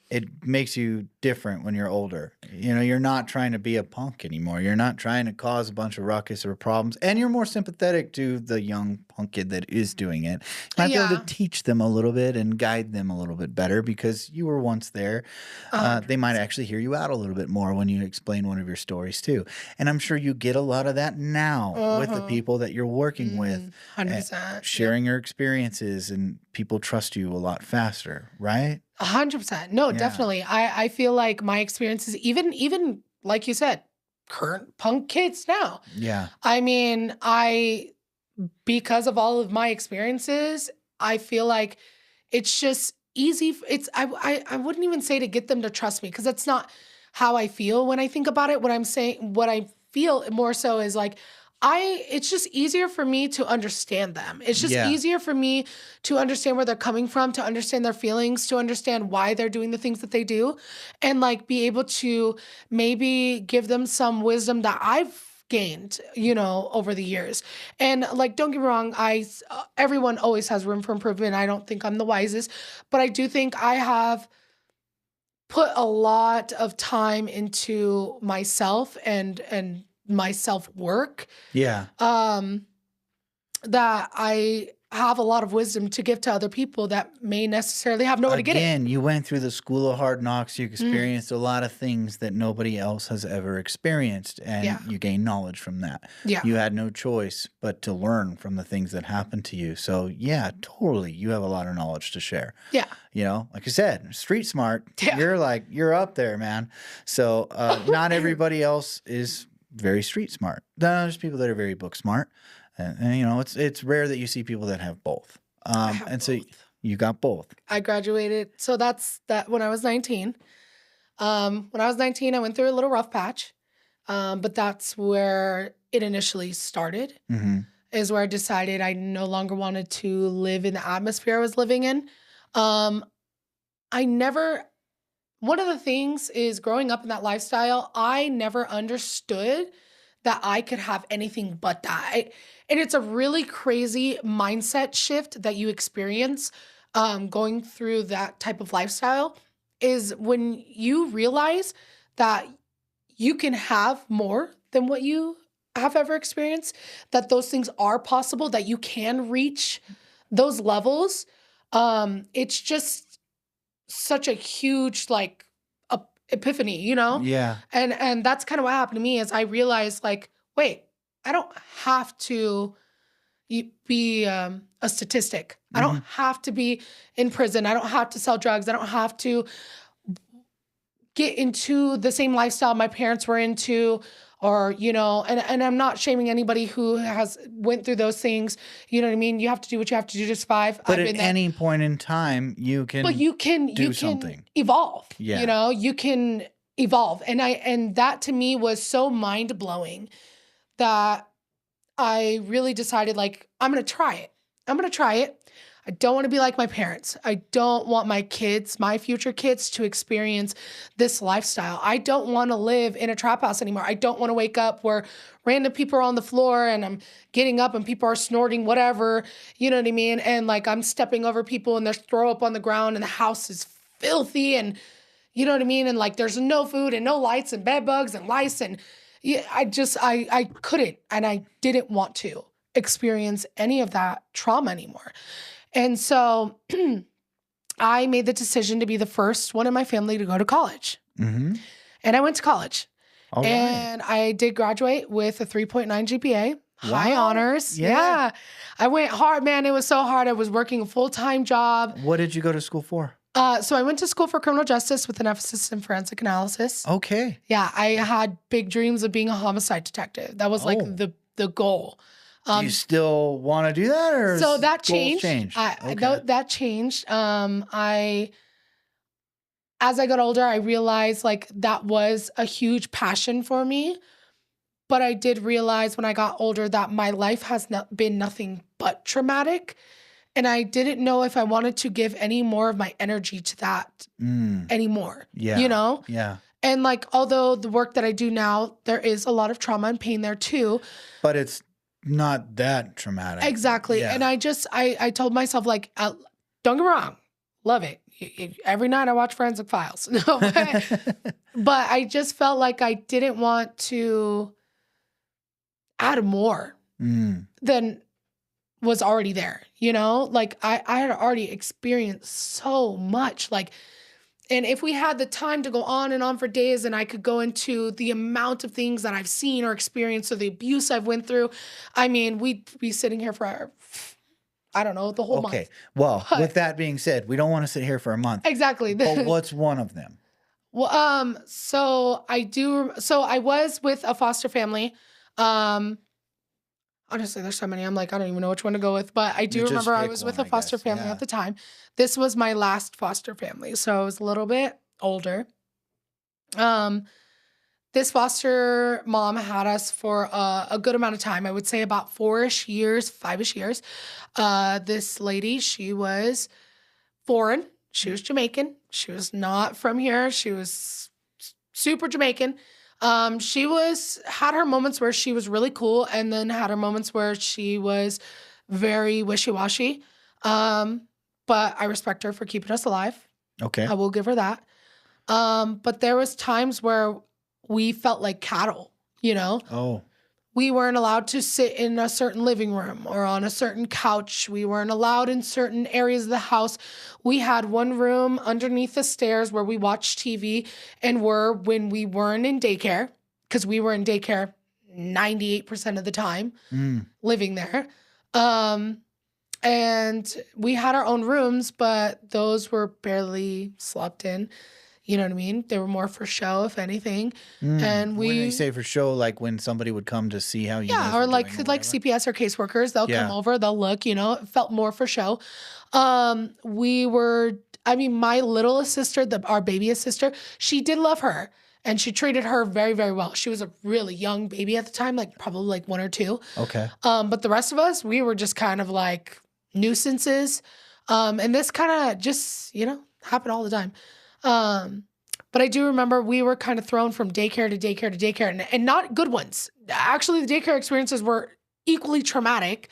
it makes you different when you're older. You're not trying to be a punk anymore. You're not trying to cause a bunch of ruckus or problems. And you're more sympathetic to the young punk kid that is doing it. You might be able to Yeah, teach them a little bit and guide them a little bit better because you were once there. They might 100%. actually hear you out a little bit more when you explain one of your stories too. And I'm sure you get a lot of that now with the Uh-huh. people that you're working with, 100%. Yep. sharing your experiences, and people trust you a lot faster, right? 100%. No, Yeah. definitely. I feel like my experiences, even like you said, current punk kids now. Yeah. I mean, because of all of my experiences, I feel like it's just easy. I wouldn't even say to get them to trust me because that's not how I feel when I think about it. What I feel more so is like, it's just easier for me to understand them. It's just Yeah. easier for me to understand where they're coming from, to understand their feelings, to understand why they're doing the things that they do, and like be able to maybe give them some wisdom that I've gained, over the years. And like, don't get me wrong, everyone always has room for improvement. I don't think I'm the wisest, but I do think I have put a lot of time into myself and my self work, Yeah. um, that I have a lot of wisdom to give to other people that may necessarily have nowhere to get it. Again, you went through the school of hard knocks. You Mm, experienced a lot of things that nobody else has ever experienced, and yeah, you gained knowledge from that. yeah, You had no choice but to learn from the things that happened to you. So, yeah, totally. You have a lot of knowledge to share. yeah, Like I said, street smart. yeah. You're up there, man. So, not everybody else is very street smart. There's people that are very book smart. And it's rare that you see people that have both. I have And so both. you got both. I graduated. So that's that when I was 19. When I was 19, I went through a little rough patch. But that's where it initially started, Mhm. is where I decided I no longer wanted to live in the atmosphere I was living in. Um, I never one of the things is growing up in that lifestyle, I never understood that I could have anything but that. And it's a really crazy mindset shift that you experience going through that type of lifestyle is when you realize that you can have more than what you have ever experienced, that those things are possible, that you can reach those levels. It's just such a huge like epiphany, you know? Yeah. And that's kind of what happened to me is I realized like, wait, I don't have to be a statistic. I don't Mhm. have to be in prison. I don't have to sell drugs. I don't have to get into the same lifestyle my parents were into or and I'm not shaming anybody who has went through those things. You know what I mean? You have to do what you have to do to survive. But I've at been there. any point in time, you But can you do can something. evolve, Yeah. you can evolve. And that to me was so mind-blowing that I really decided like I'm going to try it. I'm going to try it. I don't want to be like my parents. I don't want my kids, my future kids to experience this lifestyle. I don't want to live in a trap house anymore. I don't want to wake up where random people are on the floor and I'm getting up and people are snorting whatever, you know what I mean? And like I'm stepping over people and there's throw up on the ground and the house is filthy and you know what I mean? And like there's no food and no lights and bed bugs and lice and yeah, I couldn't and I didn't want to experience any of that trauma anymore. And so I made the decision to be the first one in my family to go to college. Mhm. And I went to college. All right. And I did graduate with a 3.9 GPA, high Wow. honors. Yeah. Yeah. I went hard, man. It was so hard. I was working a full-time job. What did you go to school for? So I went to school for criminal justice with an emphasis in forensic analysis. Okay. Yeah, I had big dreams of being a homicide detective. That was like Oh. the goal. Do you still want to do that, or So has that goals changed. changed? Okay. That changed. I as I got older, I realized like that was a huge passion for me. But I did realize when I got older that my life has not been nothing but traumatic. And I didn't know if I wanted to give any more of my energy to that Mm. anymore, Yeah. Yeah. And like, although the work that I do now, there is a lot of trauma and pain there too. But it's not that traumatic. Exactly. Yeah. And I told myself like, don't get me wrong, love it. Every night I watch Forensic Files. No, but I just felt like I didn't want to add more Mm. than was already there, Like I had already experienced so much. Like, and if we had the time to go on and on for days and I could go into the amount of things that I've seen or experienced or the abuse I've went through, I mean, we'd be sitting here for I don't know, the whole Okay. month. Well, But with that being said, we don't want to sit here for a month. exactly. But what's one of them? Well, so I was with a foster family. Um, Honestly, there's so many. I'm like, I don't even know which one to go with. But I You do just remember I pick was with one, a I foster guess. family at Yeah. the time. This was my last foster family, so I was a little bit older. Um, this foster mom had us for a good amount of time. I would say about 4-ish years, 5-ish years. This lady, she was foreign. She was Jamaican. She was not from here. She was super Jamaican. She had her moments where she was really cool, and then had her moments where she was very wishy-washy. Um, but I respect her for keeping us alive. Okay. I will give her that. But there was times where we felt like cattle, Oh. We weren't allowed to sit in a certain living room or on a certain couch. We weren't allowed in certain areas of the house. We had one room underneath the stairs where we watched TV and were when we weren't in daycare, because we were in daycare 98% of the time Mm. living there. And we had our own rooms, but those were barely slept in. You know what I mean? They were more for show, if anything. Mm. And When they say for show, like when somebody would come to see how you guys yeah, were or doing like or like whatever? CPS or caseworkers, they'll come Yeah. over, they'll look, it felt more for show. My littlest sister, our babyest sister, she did love her and she treated her very, very well. She was a really young baby at the time, like probably like 1 or 2. Okay. But the rest of us, we were just kind of like nuisances. And this kind of just, happened all the time. But I do remember we were kind of thrown from daycare to daycare to daycare, and not good ones. Actually, the daycare experiences were equally traumatic.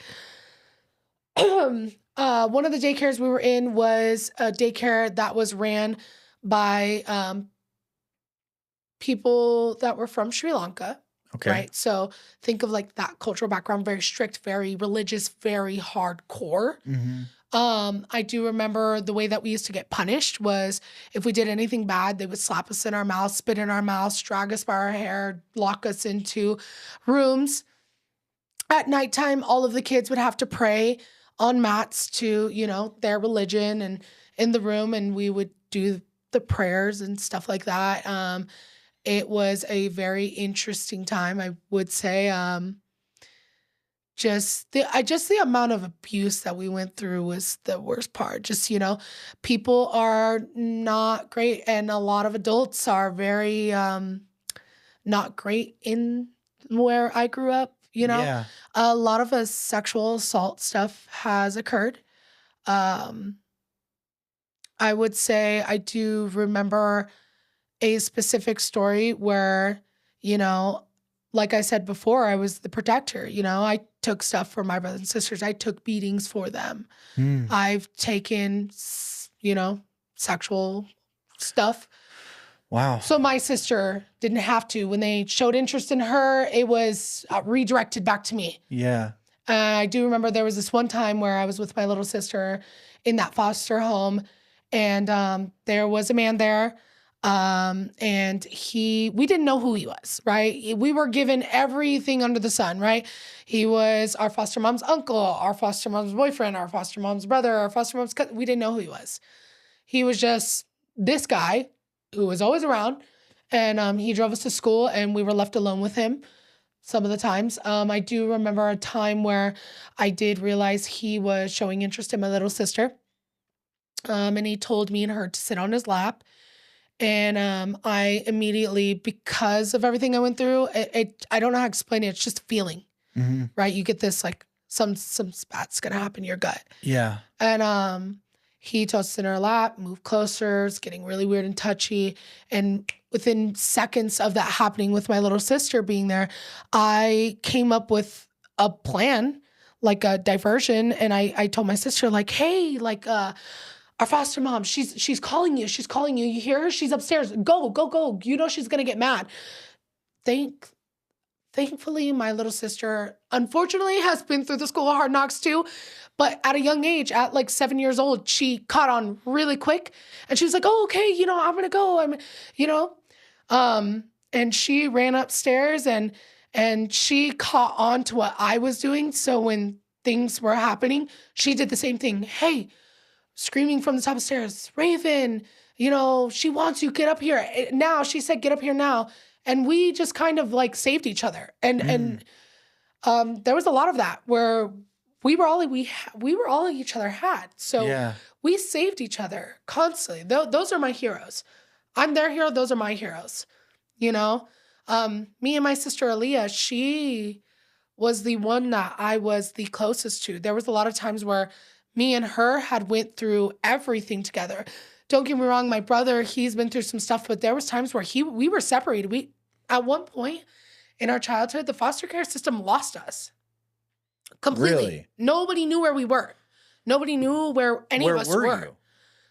One of the daycares we were in was a daycare that was ran by people that were from Sri Lanka, Okay. right? So think of like that cultural background, very strict, very religious, very hardcore. Mhm. I do remember the way that we used to get punished was if we did anything bad, they would slap us in our mouth, spit in our mouth, drag us by our hair, lock us into rooms. At nighttime, all of the kids would have to pray on mats to, their religion and in the room, and we would do the prayers and stuff like that. It was a very interesting time, I would say. Just the amount of abuse that we went through was the worst part. Just, people are not great, and a lot of adults are very not great in where I grew up, Yeah. A lot of sexual assault stuff has occurred. Um, I would say I do remember a specific story where, you know, like I said before, I was the protector. I took stuff for my brothers and sisters. I took beatings for them. Mm. I've taken, sexual stuff. Wow. So my sister didn't have to. When they showed interest in her, it was redirected back to me. Yeah. I do remember there was this one time where I was with my little sister in that foster home, and there was a man there, and we didn't know who he was, right? We were given everything under the sun, right? He was our foster mom's uncle, our foster mom's boyfriend, our foster mom's brother, our foster mom's cousin. We didn't know who he was. He was just this guy who was always around, and he drove us to school, and we were left alone with him some of the times. I do remember a time where I did realize he was showing interest in my little sister. And he told me and her to sit on his lap. And I immediately, because of everything I went through, I don't know how to explain it. It's just a feeling, Mhm. right? You get this like some spat's gonna happen in your gut. Yeah. And he told us to sit in our lap, move closer. It's getting really weird and touchy. And within seconds of that happening with my little sister being there, I came up with a plan, like a diversion. And I told my sister, like, hey, like our foster mom, she's calling you. She's calling you. You hear her? She's upstairs. Go, go, go. She's gonna get mad. Thank Thankfully, my little sister, unfortunately, has been through the school of hard knocks too. But at a young age, at like 7 years old, she caught on really quick. And she was like, oh, okay, I'm going to go. You know, and she ran upstairs and she caught on to what I was doing. So when things were happening, she did the same thing. Hey, screaming from the top of the stairs, Raven, she wants you, get up here. Now, she said, get up here now. And we just kind of like saved each other. And Mm. there was a lot of that where we were all each other had. So Yeah. we saved each other constantly. Those are my heroes. I'm their hero. Those are my heroes. You know, me and my sister Aaliyah, she was the one that I was the closest to. There was a lot of times where me and her had went through everything together. Don't get me wrong, my brother, he's been through some stuff, but there was times where we were separated. We at one point in our childhood, the foster care system lost us completely. Really? Nobody knew where we were. Nobody knew where any of Where us were were. you?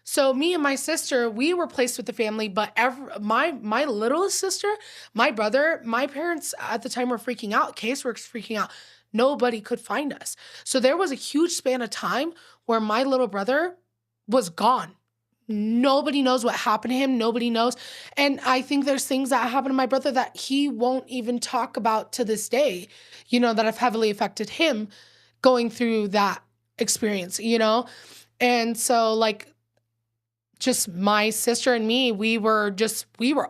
So me and my sister, we were placed with the family, but my littlest sister, my brother, my parents at the time were freaking out. Casework's freaking out. Nobody could find us. So there was a huge span of time where my little brother was gone. Nobody knows what happened to him. Nobody knows. And I think there's things that happened to my brother that he won't even talk about to this day, that have heavily affected him going through that experience. And so like just my sister and me, we were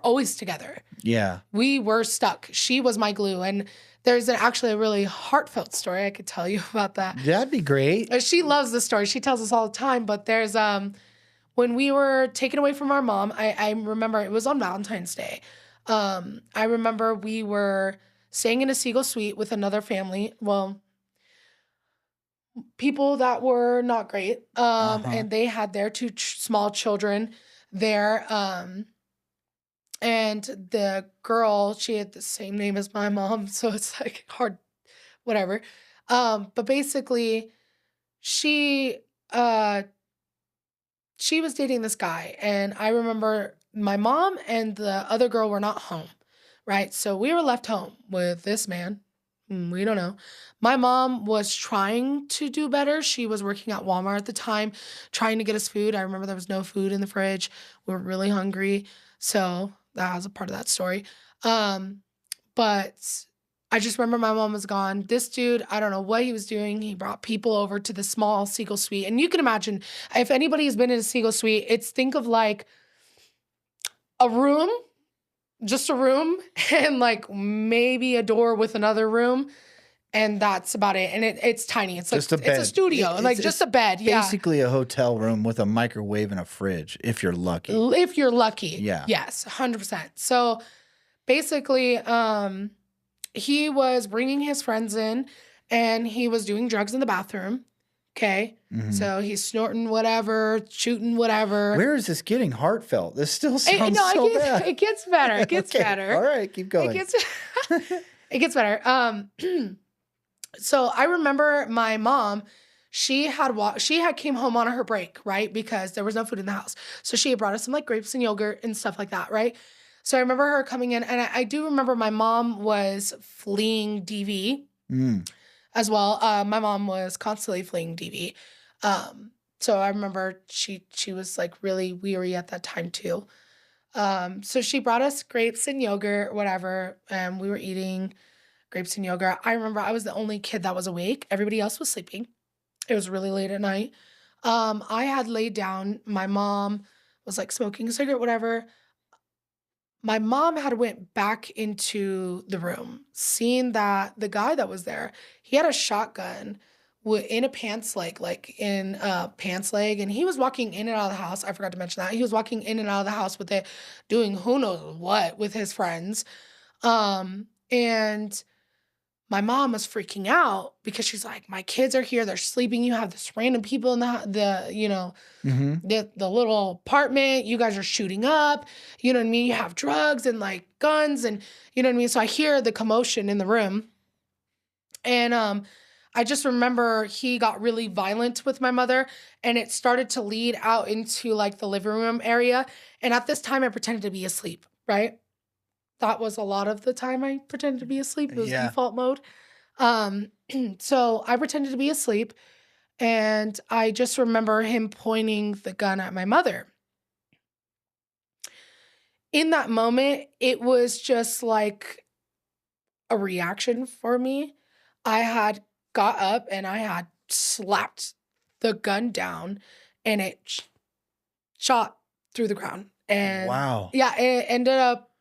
always together. Yeah. We were stuck. She was my glue. And there's actually a really heartfelt story I could tell you about that. That'd be great. She loves the story. She tells us all the time. But there's when we were taken away from our mom, I remember it was on Valentine's Day. I remember we were staying in a Seagull suite with another family. Well, people that were not great. Uh-huh. And they had their two small children there. And the girl, she had the same name as my mom, so it's like hard, whatever. But basically, she uh she was dating this guy, and I remember my mom and the other girl were not home, right? So we were left home with this man. We don't know. My mom was trying to do better. She was working at Walmart at the time, trying to get us food. I remember there was no food in the fridge. We were really hungry. So that was a part of that story. Um, but I just remember my mom was gone. This dude, I don't know what he was doing. He brought people over to the small Seagull Suite. And you can imagine if anybody has been in a Seagull Suite, it's think of like a room, just a room, and like maybe a door with another room. And that's about it. And it's tiny. It's like Just a it's a bed. studio, like just It's a bed. Yeah. basically a hotel room with a microwave and a fridge, if you're lucky. If you're lucky. Yeah. Yes, 100%. So basically, he was bringing his friends in and he was doing drugs in the bathroom. Okay. Mhm. So he's snorting whatever, shooting whatever. Where is this getting heartfelt? This still sounds so bad. It gets better. It gets Okay, better. all right, keep going. It gets it gets better. So I remember my mom, she had came home on her break, right? Because there was no food in the house. So she had brought us some like grapes and yogurt and stuff like that, right? So I remember her coming in, and I do remember my mom was fleeing DV Mm. as well. My mom was constantly fleeing DV. So I remember she was like really weary at that time too. So she brought us grapes and yogurt, whatever, and we were eating grapes and yogurt. I remember I was the only kid that was awake. Everybody else was sleeping. It was really late at night. I had laid down. My mom was like smoking a cigarette, whatever. My mom had went back into the room, seeing that the guy that was there, he had a shotgun in a pants leg, like in a pants leg, and he was walking in and out of the house. I forgot to mention that. He was walking in and out of the house with it, doing who knows what with his friends. And my mom was freaking out because she's like, my kids are here, they're sleeping. You have this random people in Mhm. the little apartment. You guys are shooting up. You know what I mean? You have drugs and like guns and you know what I mean? So I hear the commotion in the room. And I just remember he got really violent with my mother and it started to lead out into like the living room area. And at this time I pretended to be asleep, right? That was a lot of the time I pretended to be asleep. It was Yeah. default mode. Um, so I pretended to be asleep and I just remember him pointing the gun at my mother. In that moment, it was just like a reaction for me. I had got up and I had slapped the gun down and it shot through the ground. And Wow. yeah, it ended up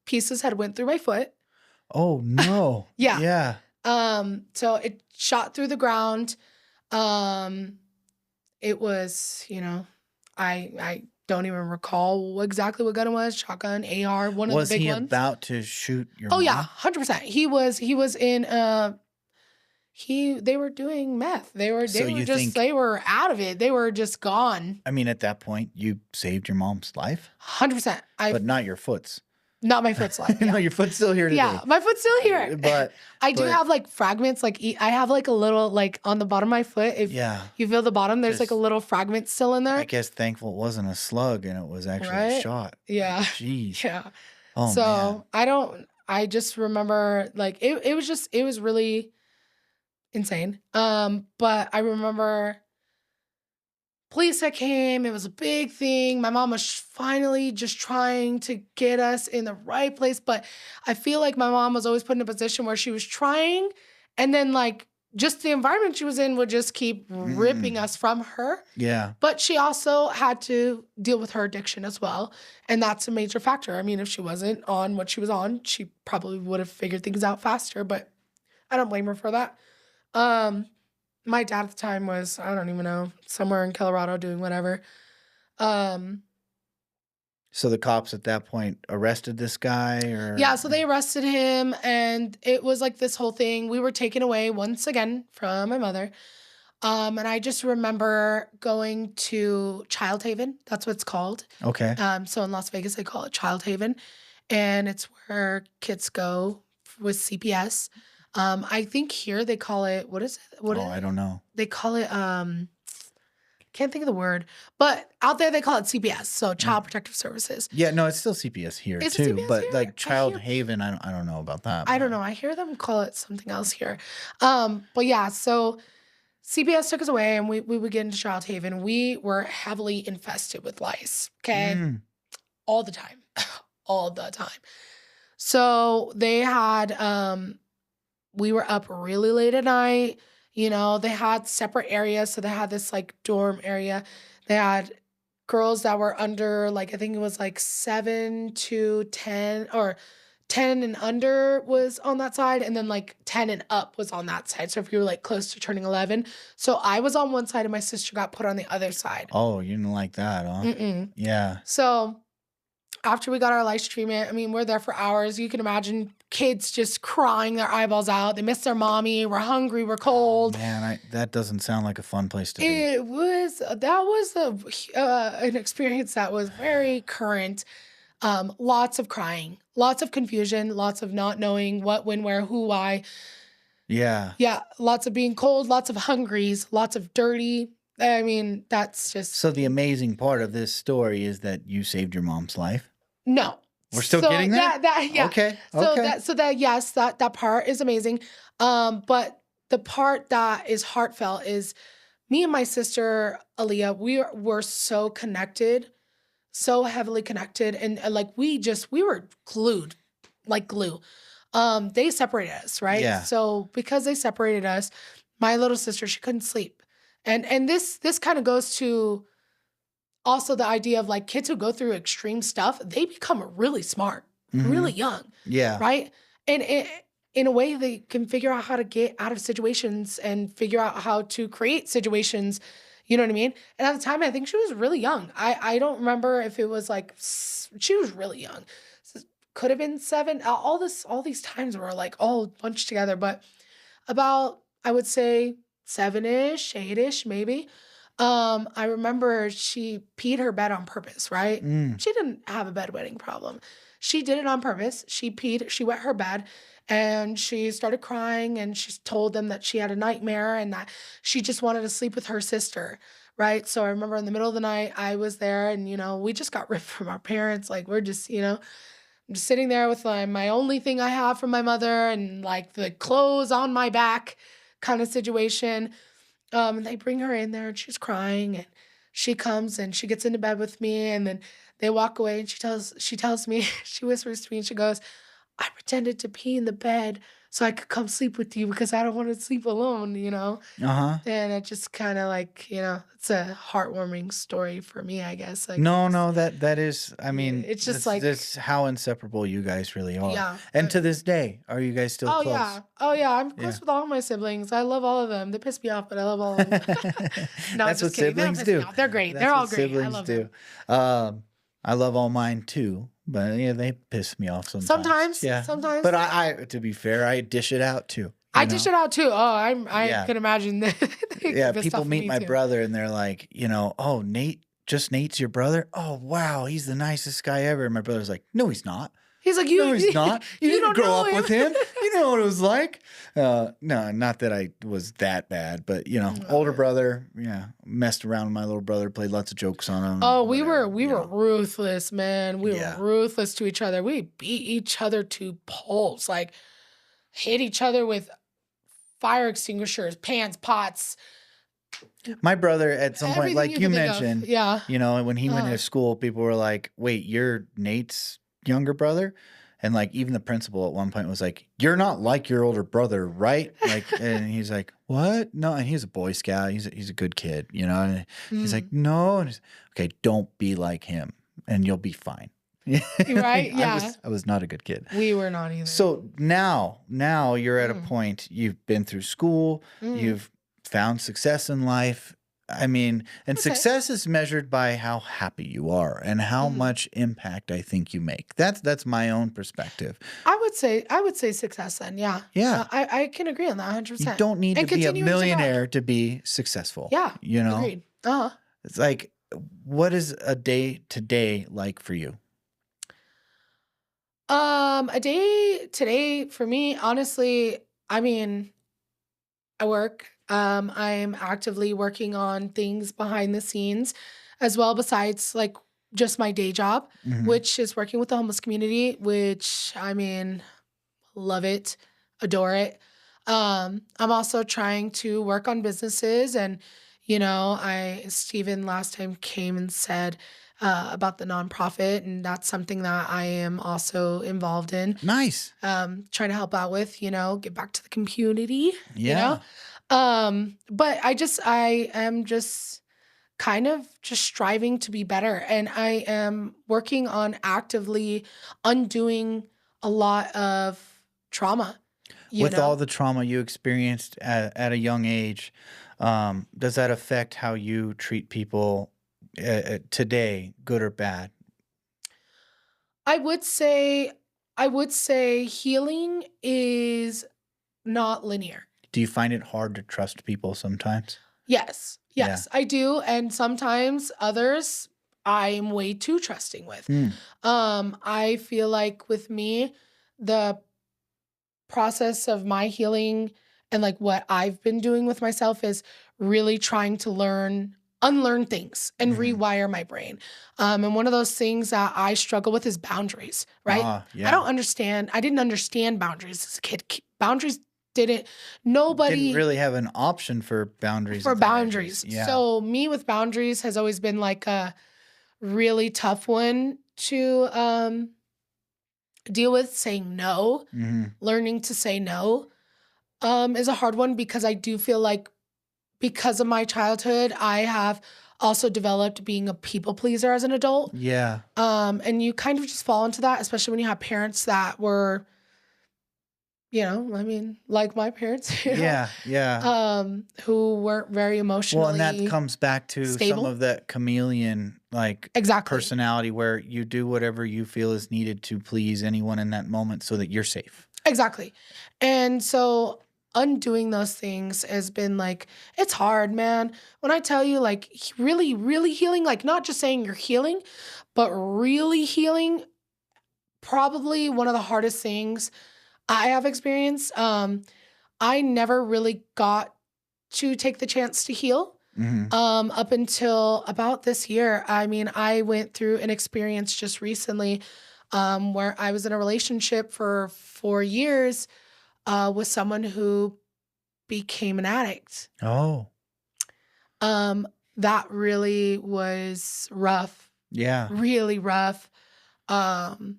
pieces had went through my foot. Oh, no. Yeah. Yeah. So it shot through the ground. Um, it was, I don't even recall exactly what gun it was. Shotgun, AR, one of the Was big he ones. about to shoot your Oh yeah, mom? 100%. He was in they were doing meth. They were So you just think, they were out of it. They were just gone. I mean, at that point, you saved your mom's life, 100%. but not your foot's. Not my foot's life. No, Yeah. your foot's still here today. Yeah, my foot's still here. But I do but- have like fragments, like I have like a little like on the bottom of my foot. If Yeah. you feel the bottom, there's like a Just- little fragment still in there. I guess thankful it wasn't a slug and it was actually a Right? shot. Yeah. Jeez. Yeah. Oh, So man. I just remember like it was really insane. But I remember police that came, it was a big thing. My mom was finally just trying to get us in the right place. But I feel like my mom was always put in a position where she was trying, and then like just the environment she was in would just keep ripping us from her. Yeah. But she also had to deal with her addiction as well. And that's a major factor. I mean, if she wasn't on what she was on, she probably would have figured things out faster, but I don't blame her for that. My dad at the time was, I don't even know, somewhere in Colorado doing whatever. Um, So the cops at that point arrested this guy, or yeah, so they arrested him and it was like this whole thing. We were taken away once again from my mother. And I just remember going to Child Haven. That's what it's called. Okay. So in Las Vegas, they call it Child Haven, and it's where kids go with CPS. I think here they call it what is it? What Oh, is I it? don't know. They call it can't think of the word, but out there they call it CPS, so Yeah. Child Protective Services. Yeah, no, it's still CPS here Is it too, CPS but here? like Child Haven, I don't know about that, I don't but know. I hear them call it something else here. But yeah, so CPS took us away and we would get into Child Haven. We were heavily infested with lice. Okay. mm, All the time. All the time. So they had we were up really late at night. You know, they had separate areas. So they had this like dorm area. They had girls that were under like I think it was like 7 to 10 or 10 and under was on that side, and then like 10 and up was on that side. So if you were like close to turning 11. So I was on one side and my sister got put on the other side. oh, you didn't like that, huh? Mm-mm. Yeah. So after we got our lice treatment, I mean, we're there for hours. You can imagine kids just crying their eyeballs out. They miss their mommy. We're hungry. We're Oh cold. man, that doesn't sound like a fun place to be. It was an experience that was very current. Lots of crying, lots of confusion, lots of not knowing what, when, where, who, why. Yeah. Yeah, lots of being cold, lots of hungries, lots of dirty. I mean, that's just So the amazing part of this story is that you saved your mom's life. no. We're still So getting there? yeah. Okay. So Okay. that yes, that part is amazing. But the part that is heartfelt is me and my sister Aaliyah, were so connected, so heavily connected, and like we were glued, like glue. They separated us, right? Yeah. So because they separated us, my little sister, she couldn't sleep. And this kind of goes to also the idea of like kids who go through extreme stuff, they become really smart, hmm really young, Yeah. right? And in a way, they can figure out how to get out of situations and figure out how to create situations. You know what I mean? And at the time, I think she was really young. I don't remember if it was like she was really young. Could have been 7. All these times were like all bunched together, but about I would say 7-ish, 8-ish, maybe. I remember she peed her bed on purpose, right? Mm. She didn't have a bedwetting problem. She did it on purpose. She wet her bed and she started crying and she told them that she had a nightmare and that she just wanted to sleep with her sister, right? So I remember in the middle of the night, I was there and, we just got ripped from our parents. Like, we're just, I'm just sitting there with my only thing I have from my mother and like the clothes on my back kind of situation. And they bring her in there and she's crying and she comes and she gets into bed with me and then they walk away and she tells me, she whispers to me and she goes, I pretended to pee in the bed so I could come sleep with you because I don't want to sleep alone. Uh-huh. And it just kind of like, it's a heartwarming story for me, I guess. Like, No, no, that is, I yeah, mean, it's just that's how inseparable you guys really are. yeah. And to this day, are you guys still Oh close? yeah. Oh yeah. I'm Yeah. close with all my siblings. I love all of them. They piss me off, but I love all of them. No, I'm That's what just kidding. They don't siblings piss me do. off. They're great. That's They're all what great. I siblings love do. them. I love all mine too, but yeah, they piss me off sometimes. Yeah. Sometimes. But to be fair, I dish it out too. I dish it out too. Oh, I Yeah. can imagine that they Yeah, get pissed people off at meet me my too. brother and they're like, oh, Nate's your brother? Oh, wow, he's the nicest guy ever. And my brother's like, no, he's not. He's like, No, he's not. You you didn't don't grow know up him. with him. You know what it was like. No, not that I was that bad, but older brother, yeah, messed around with my little brother, played lots of jokes on him. Oh, whatever, we were ruthless, man. We Yeah. were ruthless to each other. We beat each other to pulps, like hit each other with fire extinguishers, pans, pots, My brother, at some point, everything like you you can think of. mentioned, Yeah. when he went Uh-huh. to school, people were like, wait, you're Nate's younger brother? And like even the principal at one point was like, you're not like your older brother, right? Like, and he's like, what? No, and he's a Boy Scout. He's a good kid, And he's like, Mm. no. And okay, don't be like him, and you'll be fine. Right? Yeah. I was not a good kid. We were not either. So now you're at a Mm. point. You've been through school. Mm. You've found success in life. I mean, and I'd say. success is measured by how happy you are and how Mhm. much impact I think you make. That's my own perspective. I would say success then, yeah. Yeah. I can agree on that You 100%. don't need to And be a continuing to grow. millionaire to be successful, Yeah, you know? agreed. Uh-huh. It's like, what is a day to day like for you? A day today for me, honestly, I mean, I work. I'm actively working on things behind the scenes as well, besides like just my day job, Mhm. which is working with the homeless community, which I mean, love it, adore it. I'm also trying to work on businesses and I Stephen last time came and said about the nonprofit, and that's something that I am also involved in, Nice. trying to help out with, get back to the community, you know. Yeah. But I am just kind of just striving to be better, and I am working on actively undoing a lot of trauma, you With all know. the trauma you experienced at a young age, does that affect how you treat people today, good or bad? I would say I would say healing is not linear. Do you find it hard to trust people sometimes? Yes. Yeah. Yes, I do, and sometimes others I'm way too trusting with. Mm. I feel like with me, the process of my healing and like what I've been doing with myself is really trying to unlearn things and Mhm. rewire my brain. And one of those things that I struggle with is boundaries, right? Ah, yeah. I didn't understand boundaries as a kid. Boundaries didn't, Didn't nobody really have an option for boundaries for at that ages. boundaries. Yeah. So me with boundaries has always been like a really tough one to deal with. Saying no, Mhm. learning to say no is a hard one because I do feel like because of my childhood, I have also developed being a people pleaser as an adult. Yeah. And you kind of just fall into that, especially when you have parents that were, I mean, like my parents, Yeah, yeah. who weren't very Well, and that emotionally comes back to some stable. of that chameleon, like, Exactly. personality where you do whatever you feel is needed to please anyone in that moment so that you're safe. Exactly. And so undoing those things has been like, it's hard, man. When I tell you, like, really, really healing, like, not just saying you're healing, but really healing, probably one of the hardest things I have experienced. I never really got to take the chance to heal Mhm. up until about this year. I mean, I went through an experience just recently where I was in a relationship for 4 years with someone who became an addict. Oh, Um, that really was rough, yeah. really rough. Um,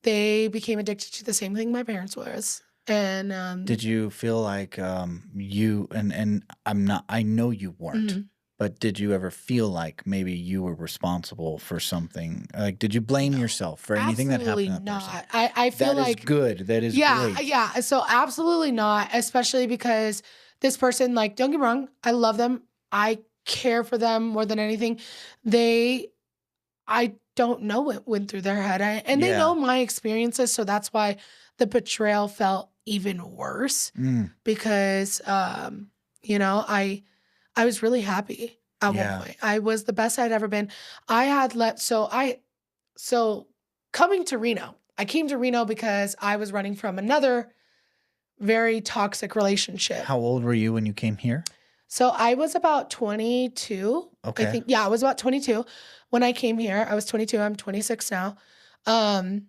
they became addicted to the same thing my parents was, and Did you feel like, you and I know you weren't, mhm, but did you ever feel like maybe you were responsible for something? Like, did you blame no, yourself for anything that happened absolutely to that person? not. I feel That is like good. That is yeah, great. yeah. So absolutely not, especially because this person, like, don't get me wrong, I love them. I care for them more than anything. They I don't know what went through their head. And they know Yeah. my experiences, so that's why the betrayal felt even worse Mm, because I was really happy at one yeah. point. I was the best I'd ever been. I had let so coming to Reno. I came to Reno because I was running from another very toxic relationship. How old were you when you came here? So I was about 22, I Okay. think. Yeah, I was about 22 when I came here. I was 22. I'm 26 now. Um,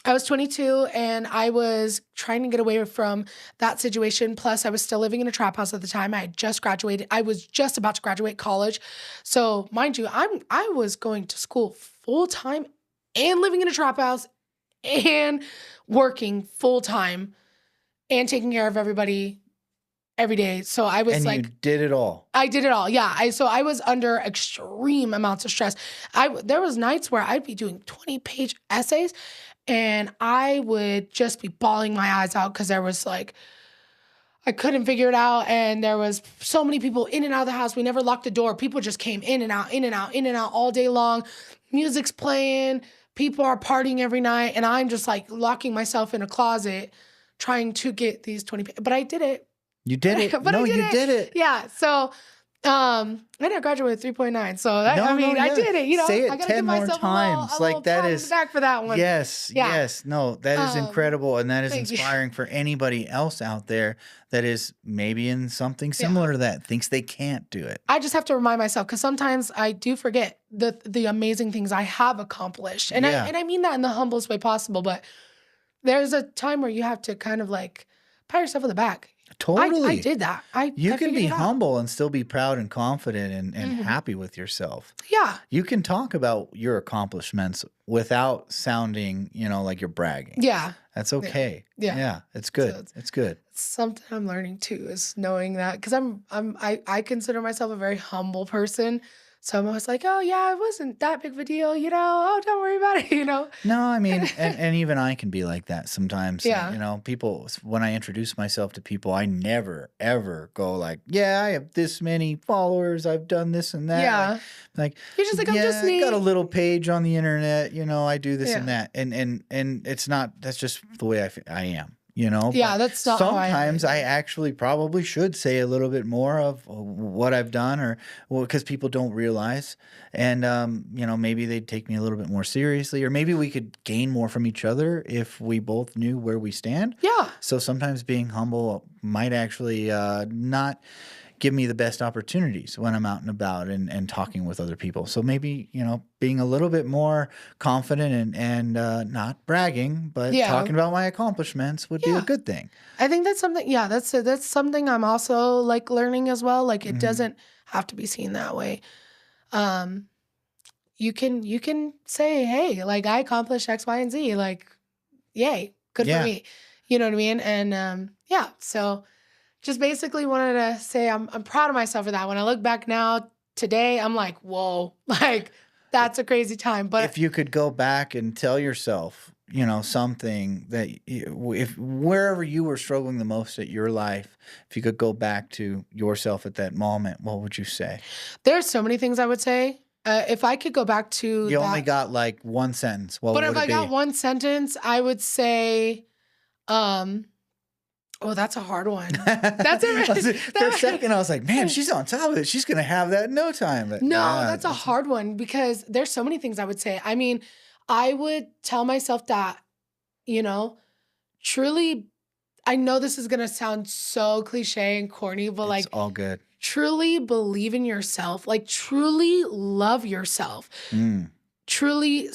I was 22 and I was trying to get away from that situation. Plus, I was still living in a trap house at the time. I had just graduated. I was just about to graduate college. So, mind you, I was going to school full time and living in a trap house and working full time and taking care of everybody every day. So I was And you like did it all. I did it all. Yeah. I was under extreme amounts of stress. There was nights where I'd be doing 20-page essays and I would just be bawling my eyes out because there was like I couldn't figure it out, and there was so many people in and out of the house. We never locked the door. People just came in and out, in and out, in and out all day long. Music's playing. People are partying every night, and I'm just like locking myself in a closet, trying to get these 20. But I did it. You did it. But I No, did you it. did it. Yeah. So, and I graduated with 3.9. So that, I No, no, mean, I yeah. did it. You know, Say I it gotta 10 give more myself times. a little Like that pat on the is, back for that one. yes, Yeah. yes. No, that is incredible. And that is Thank you. inspiring for anybody else out there that is maybe in something Yeah. similar to that, thinks they can't do it. I just have to remind myself because sometimes I do forget the amazing things I have accomplished, and Yeah. I mean that in the humblest way possible. But there's a time where you have to kind of like pat yourself on the back. I Totally. did that. You I can figured be it out. humble and still be proud and confident and Mhm. happy with yourself. Yeah. You can talk about your accomplishments without sounding, like you're bragging. Yeah. That's Yeah. okay. Yeah. Yeah, it's So good. It's good. it's something I'm learning too, is knowing that because I consider myself a very humble person. So I'm always like, oh yeah, it wasn't that big of a deal, you know. Oh, don't worry about it, you know. No, I mean, and even I can be like that sometimes. Yeah. People, when I introduce myself to people, I never, ever go like, yeah, I have this many followers. I've done this and that. Yeah. Like, You're just like, I'm yeah, just I got a me. little page on the internet. I do this and Yeah. that. And it's not, that's just the way I am. But Yeah, that's not how I am sometimes I either. actually probably should say a little bit more of what I've done or because people don't realize. And, maybe they'd take me a little bit more seriously, or maybe we could gain more from each other if we both knew where we stand. Yeah. So sometimes being humble might actually not give me the best opportunities when I'm out and about and talking with other people. So maybe, being a little bit more confident and not bragging, but Yeah. talking about my accomplishments would be a Yeah. good thing. I think that's something, yeah, that's something I'm also like learning as well. Like it Mhm. doesn't have to be seen that way. Um, you can say, hey, like I accomplished X, Y, and Z. Like, yay, good for Yeah. me. You know what I mean? And yeah, so just basically wanted to say I'm proud of myself for that. When I look back now today, I'm like, whoa, like that's a crazy time. But If you could go back and tell yourself, something that if wherever you were struggling the most at your life, if you could go back to yourself at that moment, what would you say? there's so many things I would say. If I could go back to You only that, got like one sentence. What but if would it I got be? one sentence, I would say, um, oh, that's a hard one. That's For a second, I was like, man, she's on top of it. She's gonna have that in no time. But No, yeah, that's a hard one because there's so many things I would say. I mean, I would tell myself that, you know, truly, I know this is gonna sound so cliche and corny, but it's like all good. truly believe in yourself, like truly love yourself, Mm, truly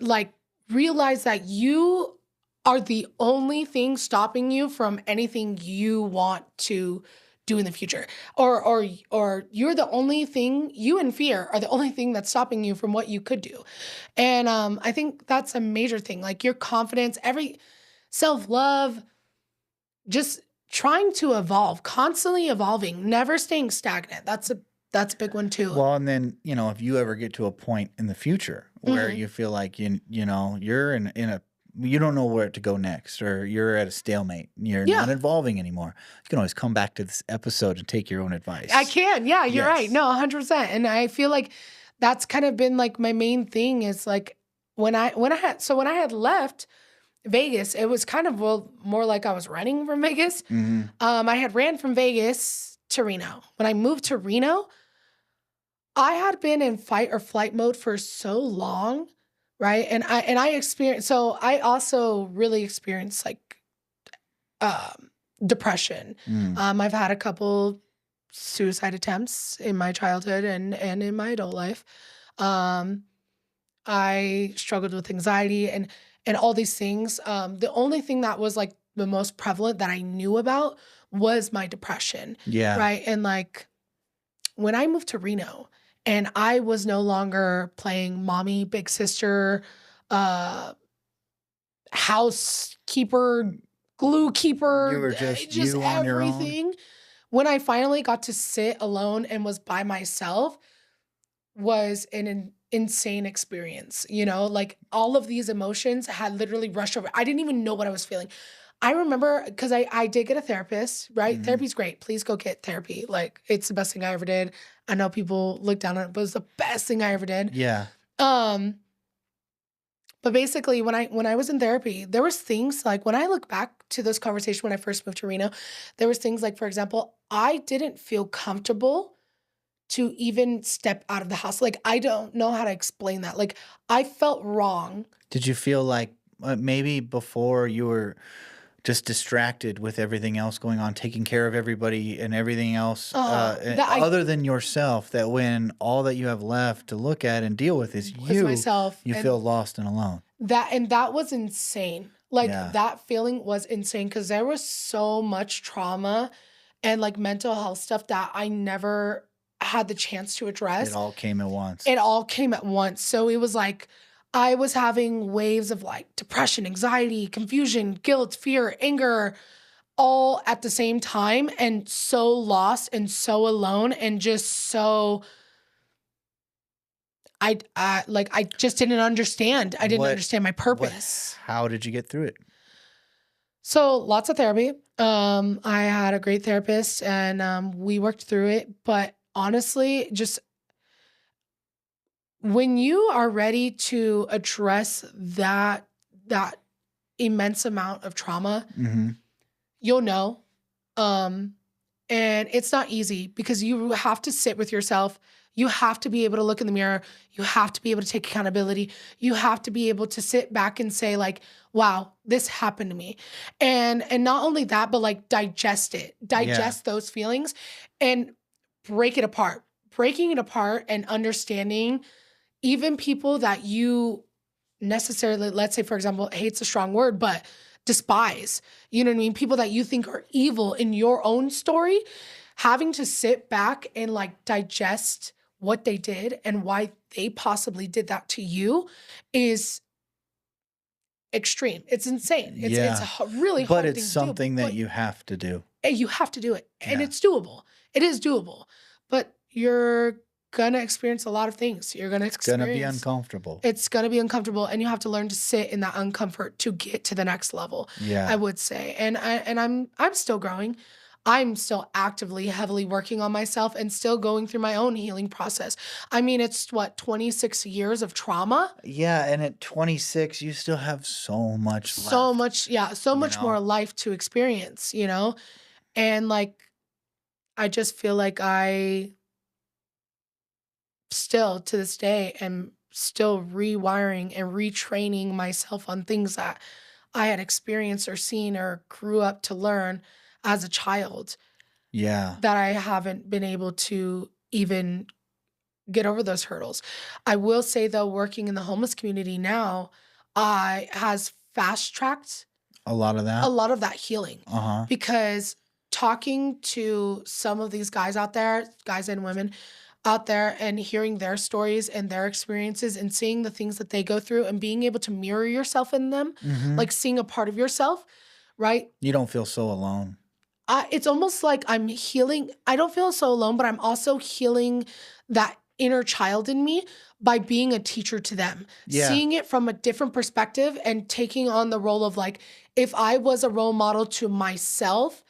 like realize that you are the only thing stopping you from anything you want to do in the future, or you're the only thing, you and fear are the only thing that's stopping you from what you could do. And I think that's a major thing, like your confidence, every self-love, just trying to evolve, constantly evolving, never staying stagnant. That's a big one too. well, and then if you ever get to a point in the future where Mhm. you feel like you're in a you don't know where to go next, or you're at a stalemate, you're not Yeah, evolving anymore. You can always come back to this episode and take your own I advice. can. Yeah, you're right. Yes. No, 100%. And I feel like that's kind of been like my main thing is like when I had left Vegas, it was kind of, well, more like I was running from Vegas. Hmm. I had ran from Vegas to Reno. When I moved to Reno, I had been in fight or flight mode for so long, right? And I experienced, so I also really experienced like depression. Mm. I've had a couple suicide attempts in my childhood and in my adult life. Um, I struggled with anxiety and all these things. The only thing that was like the most prevalent that I knew about was my depression, Yeah. right? And like when I moved to Reno and I was no longer playing mommy, big sister, uh, housekeeper, glue You keeper, were just just you on your own. everything. When I finally got to sit alone and was by myself, was an insane experience. Like all of these emotions had literally rushed over. I didn't even know what I was feeling. I remember because I did get a therapist, right? Mhm. Therapy's great. Please go get therapy. Like, it's the best thing I ever did. I know people look down on it, but it's the best thing I ever did. Yeah. Um, but basically when I was in therapy, there was things like when I look back to those conversations when I first moved to Reno, there was things like, for example, I didn't feel comfortable to even step out of the house. Like, I don't know how to explain that. Like, I felt wrong. Did you feel like maybe before you were just distracted with everything else going on, taking care of everybody and everything else, That I other than yourself, that when all that you have left to look at and deal with is was you, myself, you and feel lost and alone. that was insane. Like, Yeah. that feeling was insane because there was so much trauma and like mental health stuff that I never had the chance to It address. all came at once. It all came at once. So it was like I was having waves of like depression, anxiety, confusion, guilt, fear, anger, all at the same time, and so lost and so alone and just so I just didn't understand. I didn't What understand my what purpose. how did you get through it? So lots of therapy. I had a great therapist and we worked through it. But honestly, just when you are ready to address that immense amount of trauma, Mhm. you'll know. Um, and it's not easy because you have to sit with yourself. You have to be able to look in the mirror. You have to be able to take accountability. You have to be able to sit back and say like, wow, this happened to me. And not only that, but like digest it. Yeah. Digest those feelings and break it apart. Breaking it apart and understanding even people that you necessarily, let's say, for example, hate's a strong word, but despise, you know what I mean? People that you think are evil in your own story, having to sit back and like digest what they did and why they possibly did that to you is extreme. It's insane. It's a Yeah. really But hard it's thing to do, something that but you have to do. you have to do it and Yeah. it's doable. It is doable, but you're gonna experience a lot of things. You're gonna It's gonna be experience uncomfortable. it's gonna be uncomfortable, and you have to learn to sit in that uncomfort to get to the next level, I Yeah. would say. And I'm still growing. I'm still actively, heavily working on myself and still going through my own healing process. I mean, it's what, 26 years of trauma? Yeah, and at 26, you still have so much So left, much, yeah, so you much more know? life to experience, you know? And like, I just feel like I still to this day am still rewiring and retraining myself on things that I had experienced or seen or grew up to learn as a child Yeah. that I haven't been able to even get over those hurdles. I will say though, working in the homeless community now, I has fast tracked A lot of a that? lot of that healing Uh-huh. because talking to some of these guys out there, guys and women out there, and hearing their stories and their experiences and seeing the things that they go through and being able to mirror yourself in them, Mhm. like seeing a part of yourself, right? You don't feel so alone. It's almost like I'm healing. I don't feel so alone, but I'm also healing that inner child in me by being a teacher to them, Yeah. seeing it from a different perspective and taking on the role of like, if I was a role model to myself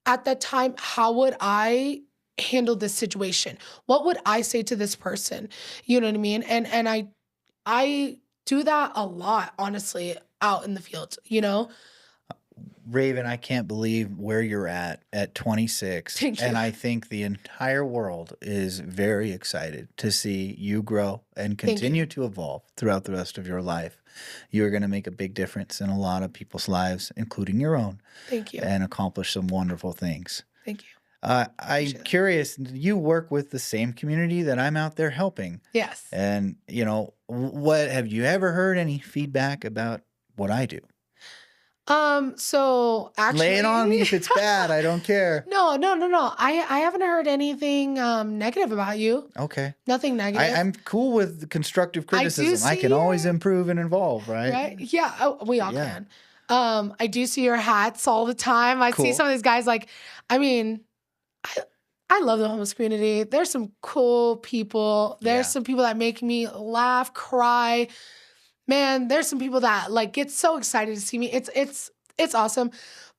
at that time, how would I handle this situation? What would I say to this person? You know what I mean? And I do that a lot, honestly, out in the field, you know? Raven, I can't believe where you're at 26. Thank you. And I think the entire world is very excited to see you grow and Thank you. continue to evolve throughout the rest of your life. You're going to make a big difference in a lot of people's lives, including your own, Thank you. and accomplish some wonderful things. Thank you. I'm Appreciate that. curious, you work with the same community that I'm out there helping. Yes. And, what have you ever heard any feedback about what I do? So Lay it on me actually, if it's bad. I don't care. no, no, no, no. I haven't heard anything negative about you. Okay. Nothing negative. I'm cool with the constructive I do criticism. I can see always your improve and evolve, right? right. Yeah, oh, we all Yeah. can. I do see your hats all the time. I see Cool. some of these guys like, I mean, I, I love the homeless community. There's some cool people. There's Yeah. some people that make me laugh, cry. Man, there's some people that like get so excited to see me. It's It's awesome.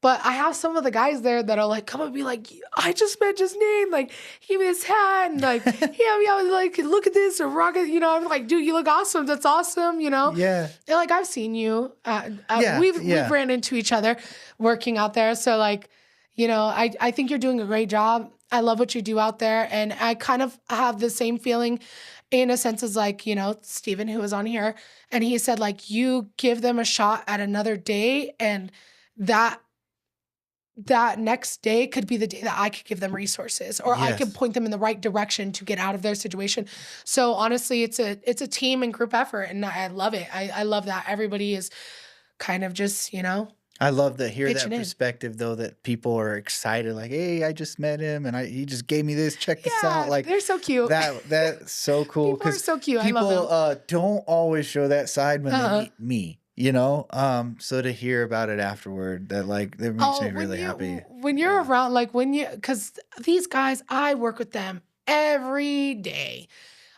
But I have some of the guys there that are like, come and be like, I just met his name. Like, he gave me his hat and like, yeah, yeah, like, look at this or rock it. You know, I'm like, dude, you look awesome. That's awesome. You know, Yeah. and like, I've seen you. Yeah. We've Yeah. ran into each other working out there. So like, you know, I think you're doing a great job. I love what you do out there. And I kind of have the same feeling in a sense as like, you know, Steven, who was on here, and he said, like, you give them a shot at another day, and that that next day could be the day that I could give them resources or I could Yes. point them in the right direction to get out of their situation. So honestly, it's a team and group effort, and I love it. I love that everybody is kind of just, you know, I love to hear pitching that in. perspective though, that people are excited, like, "Hey, I just met him and he just gave me this. Check this out." Yeah, Like they're so cute. that's so cool People are because so cute. I love people them. don't always show that side when they Uh-huh. meet me, you know? So to hear about it afterward, that makes Oh, me really happy. when you're Yeah. around, like when you, because these guys, I work with them every day.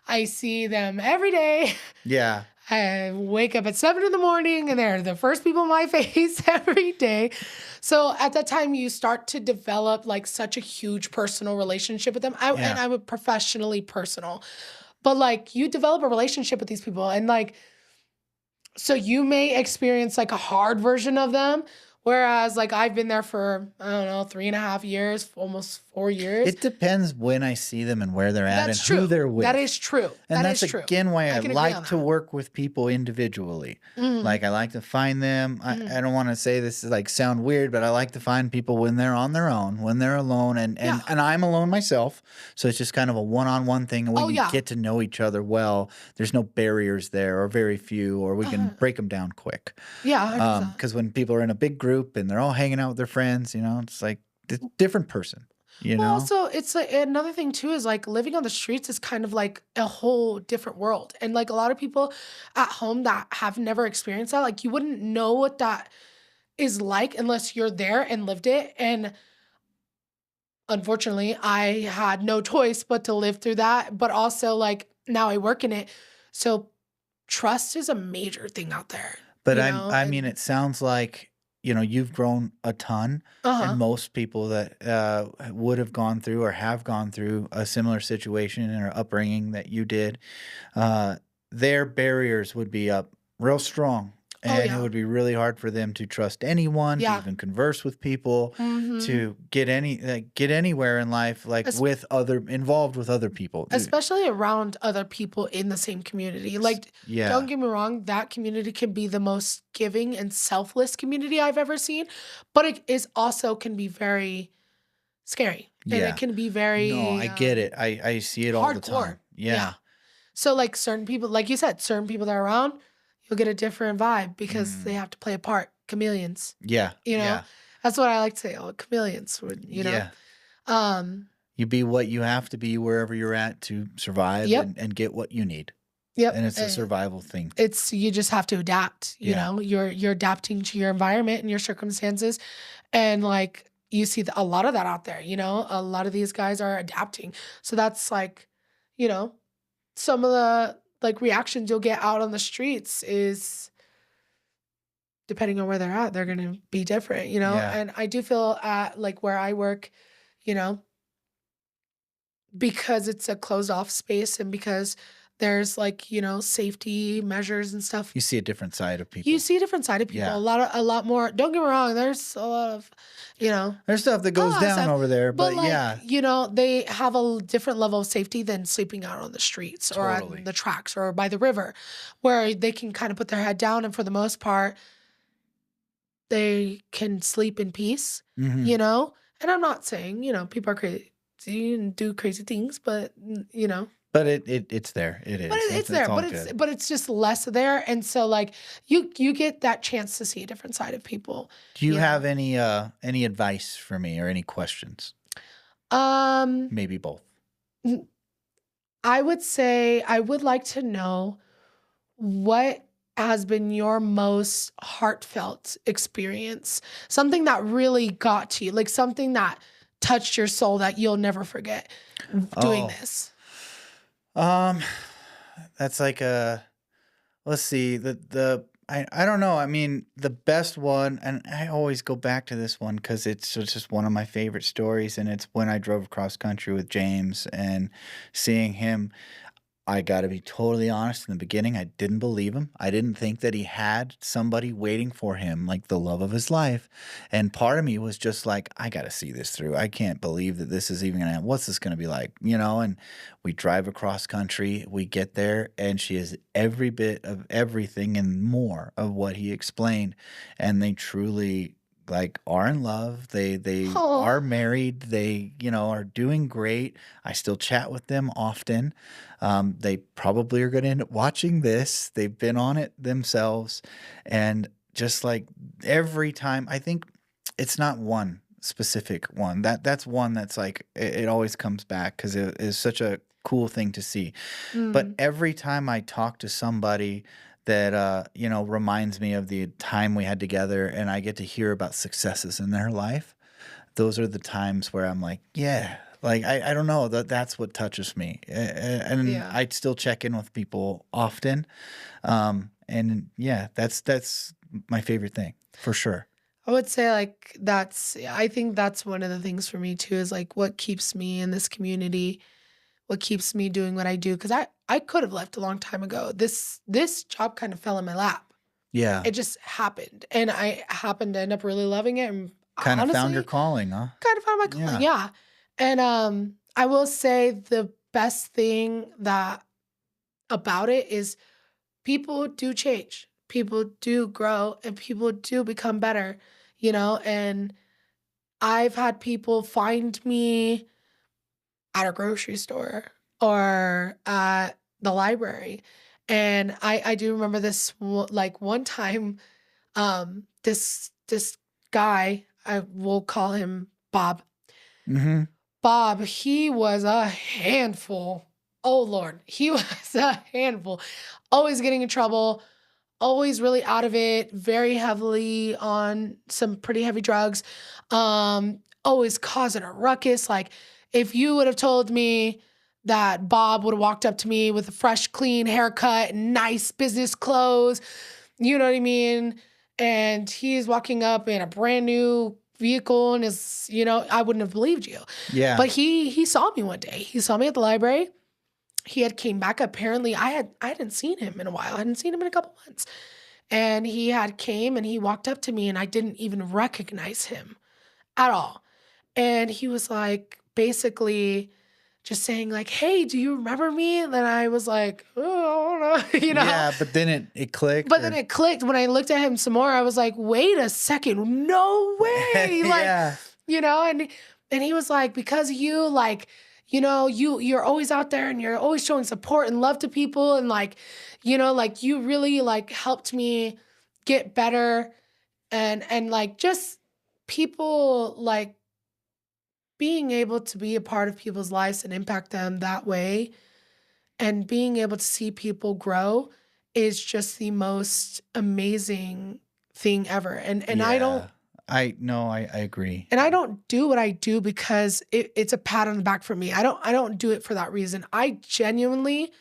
I see them every day. Yeah. I wake up at 7 in the morning and they're the first people in my face every day. So at that time, you start to develop like such a huge personal relationship with them. And Yeah. I'm a professionally personal, but like you develop a relationship with these people, and like, so you may experience like a hard version of them. Whereas like I've been there for, I don't know, 3.5 years, almost 4 years. It depends when I see them and where they're at and That's who true. they're That with. is true. And That that's is true. again why I I can agree like on to that. work with people individually. Hmm. Like I like to find them. Hmm. I don't want to say this is like sound weird, but I like to find people when they're on their own, when they're alone, and Yeah. and I'm alone myself. So it's just kind of a one-on-one thing, and we Oh, can yeah. get to know each other well. There's no barriers there, or very few, or we can Uh, break them down quick. yeah, 100%. Because when people are in a big group and they're all hanging out with their friends, you know, it's like different person. You Well, know? also, it's like another thing too is like living on the streets is kind of like a whole different world. And like a lot of people at home that have never experienced that, like you wouldn't know what that is like unless you're there and lived it. And unfortunately, I had no choice but to live through that. But also, like now I work in it. So trust is a major thing out there, But you know? I mean, And it sounds like, you know, you've grown a ton, and uh-huh. most people that would have gone through or have gone through a similar situation or upbringing that you did, uh, their barriers would be up real strong, Oh and it yeah. would be really hard for them to trust anyone, to Yeah. even converse with people, Hmm. to get anywhere in life, like with other involved with other people. Especially around other people in the same community. Like, don't Yeah, get me wrong, that community can be the most giving and selfless community I've ever seen, but it is also can be very scary, and it yeah. can be No, very I get it. I see it all the hardcore. time. Yeah. Yeah. So like certain people, like you said, certain people that are around, you'll get a different vibe because they Mm. have to play a part. Chameleons, Yeah, you know? yeah, That's what I like to say. Oh, chameleons would, you know? yeah. Um, You be what you have to be wherever you're at to survive yep, and get what you need, yep. and it's a survival thing. It's you just have to adapt, you Yeah. know? You're adapting to your environment and your circumstances, and, like, you see a lot of that out there, you know? A lot of these guys are adapting. So that's, like, you know, some of the, like, reactions you'll get out on the streets is depending on where they're at, they're gonna be different, you know? Yeah. And I do feel at, like, where I work, you know, because it's a closed off space and because there's, like, you know, safety measures and stuff. You see a different side of You people. see a different side of people, Yeah. a lot more. Don't get me wrong, there's a lot of, you know, There's stuff that a goes lot of down stuff, over there, but, but like, yeah, you know, they have a different level of safety than sleeping out on the streets or on totally. the tracks or by the river, where they can kind of put their head down and for the most part, they can sleep in peace, you Mhm. know? And I'm not saying, you know, people are crazy and do crazy things, but, you know, But it's there. It but is. it's It's there, all good. but it's just less there, and so, like, you get that chance to see a different side of people, Do you you have know? any advice for me or any questions? Um, Maybe both. n I would say I would like to know what has been your most heartfelt experience? Something that really got to you, like, something that touched your soul that you'll never forget doing Oh, this. um, that's like a let's see, the I don't know. I mean, the best one, and I always go back to this one because it's just one of my favorite stories, and it's when I drove cross country with James and seeing him. I gotta be totally honest, in the beginning, I didn't believe him. I didn't think that he had somebody waiting for him, like the love of his life, and part of me was just like, "I gotta see this through. I can't believe that this is even gonna what's this gonna be like?" You know, and we drive across country, we get there, and she is every bit of everything and more of what he explained, and they truly, like, are in love. They Oh, are married. They, are doing great. I still chat with them often. They probably are gonna end up watching this. They've been on it themselves, and just, like, every time I think it's not one specific one. That's one that's, like, it always comes back because it is such a cool thing to see. But mm, every time I talk to somebody that, reminds me of the time we had together and I get to hear about successes in their life, those are the times where I'm like, "Yeah." Like, I don't know, that's what touches me, and yeah. I still check in with people often, and yeah, that's my favorite thing, for sure. I would say like I think that's one of the things for me too is like what keeps me in this community, what keeps me doing what I do because I could have left a long time ago. This job kind of fell in my lap. Yeah. It just happened and I happened to end up really loving it and Kinda found your honestly calling, huh? kind of found my calling. Yeah. Yeah. And I will say the best thing that about it is people do change. People do grow and people do become better, and I've had people find me at a grocery store or at the library. And I do remember this like one time this guy, I will call him Bob. Mhm. Bob, he was a handful. Oh Lord, he was a handful. Always getting in trouble, always really out of it, very heavily on some pretty heavy drugs, always causing a ruckus. Like, if you would have told me that Bob would have walked up to me with a fresh, clean haircut and nice business clothes, you know what I mean? And he's walking up in a brand new vehicle and I wouldn't have believed you. Yeah. But he saw me one day. He saw me at the library. He had came back. Apparently, I hadn't seen him in a while. I hadn't seen him in a couple months. And he had came and he walked up to me and I didn't even recognize him at all. And he was like basically just saying like, "Hey, do you remember me?" And then I was like, "Oh, I don't know," Yeah, but then it clicked But then or it clicked when I looked at him some more. I was like, "Wait a second, no way!" Like, Yeah. you know, and he was like, "Because of you, like, you're always out there and you're always showing support and love to people, and like, like you really like helped me get better, and like just people like being able to be a part of people's lives and impact them that way." And being able to see people grow is just the most amazing thing ever. And I don't Yeah. I no, I agree. and I don't do what I do because it's a pat on the back for me. I don't do it for that reason. I genuinely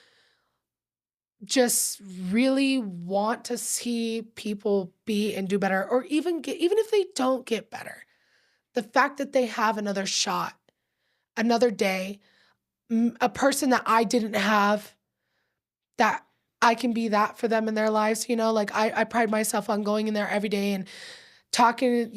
just really want to see people be and do better or even if they don't get better. The fact that they have another shot, another day, a person that I didn't have that I can be that for them in their lives, like I pride myself on going in there every day and talking,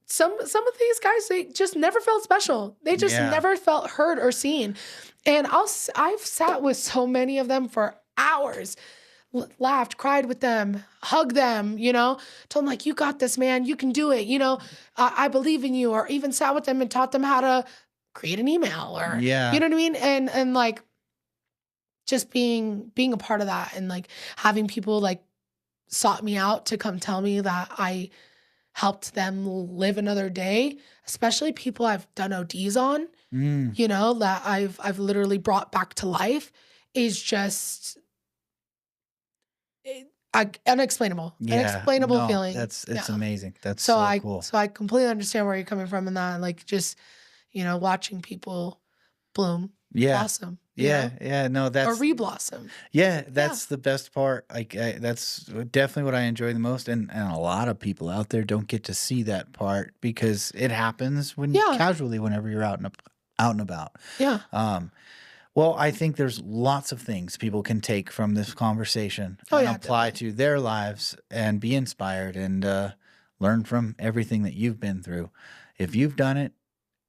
some of these guys, they just never felt special. They just Yeah. never felt heard or seen. And I've sat with so many of them for hours, laughed, cried with them, hugged them, told them like, "You got this, man, you can do it. I believe in you," or even sat with them and taught them how to create an email or, you Yeah. know what I mean? And like, just being a part of that and like having people like sought me out to come tell me that I helped them live another day, especially people I've done ODs on, Mm. that I've literally brought back to life is just Yeah. unexplainable No, feeling. that's Yeah. it's amazing. That's So so I cool. so I completely understand where you're coming from in that. Like just, watching people bloom, Yeah. blossom, Yeah. Yeah. No, or that's re-blossom. yeah, Yeah. that's the best part. Like that's definitely what I enjoy the most, and a lot of people out there don't get to see that part because it happens when Yeah. casually whenever you're out and about. Yeah. Um, well, I think there's lots of things people can take from this conversation Oh, and yeah, apply definitely. to their lives and be inspired and learn from everything that you've been through. If you've done it,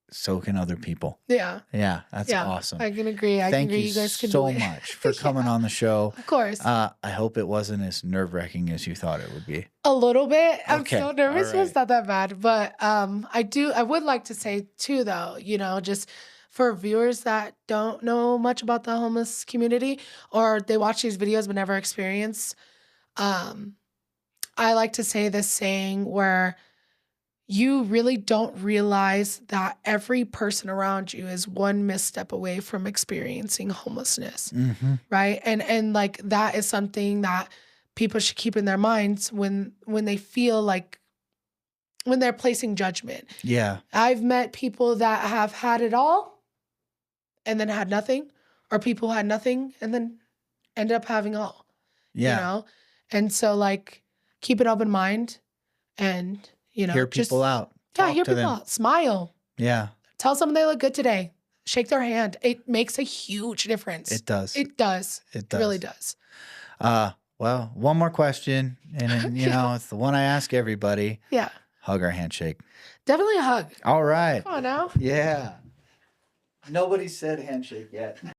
so can other people. Yeah. Yeah, that's Yeah. awesome. I can agree. I can Thank agree. you You guys can do so it. much for coming Yeah. on the show. Of course. I hope it wasn't as nerve-wracking as you thought it would be. A little bit. I'm so Okay. All nervous, but it's right. not that bad. But I would like to say too, though, just for viewers that don't know much about the homeless community or they watch these videos but never experience, um, I like to say this saying where you really don't realize that every person around you is one misstep away from experiencing homelessness, Mhm. right? And like that is something that people should keep in their minds when they feel like when they're placing judgment. Yeah. I've met people that have had it all and then had nothing, or people who had nothing and then ended up having all, you Yeah. know? And so like keep an open mind and, Hear just people out. yeah, Talk hear to people them. out, smile. Yeah, Tell someone they look good today. Shake their hand. It makes a huge difference. it does. It does. It It really does. does. Well, one more question, and then, Yeah. it's the one I ask everybody. Yeah. Hug or handshake? Definitely a hug. All right. Come on now. Yeah. Nobody said handshake yet.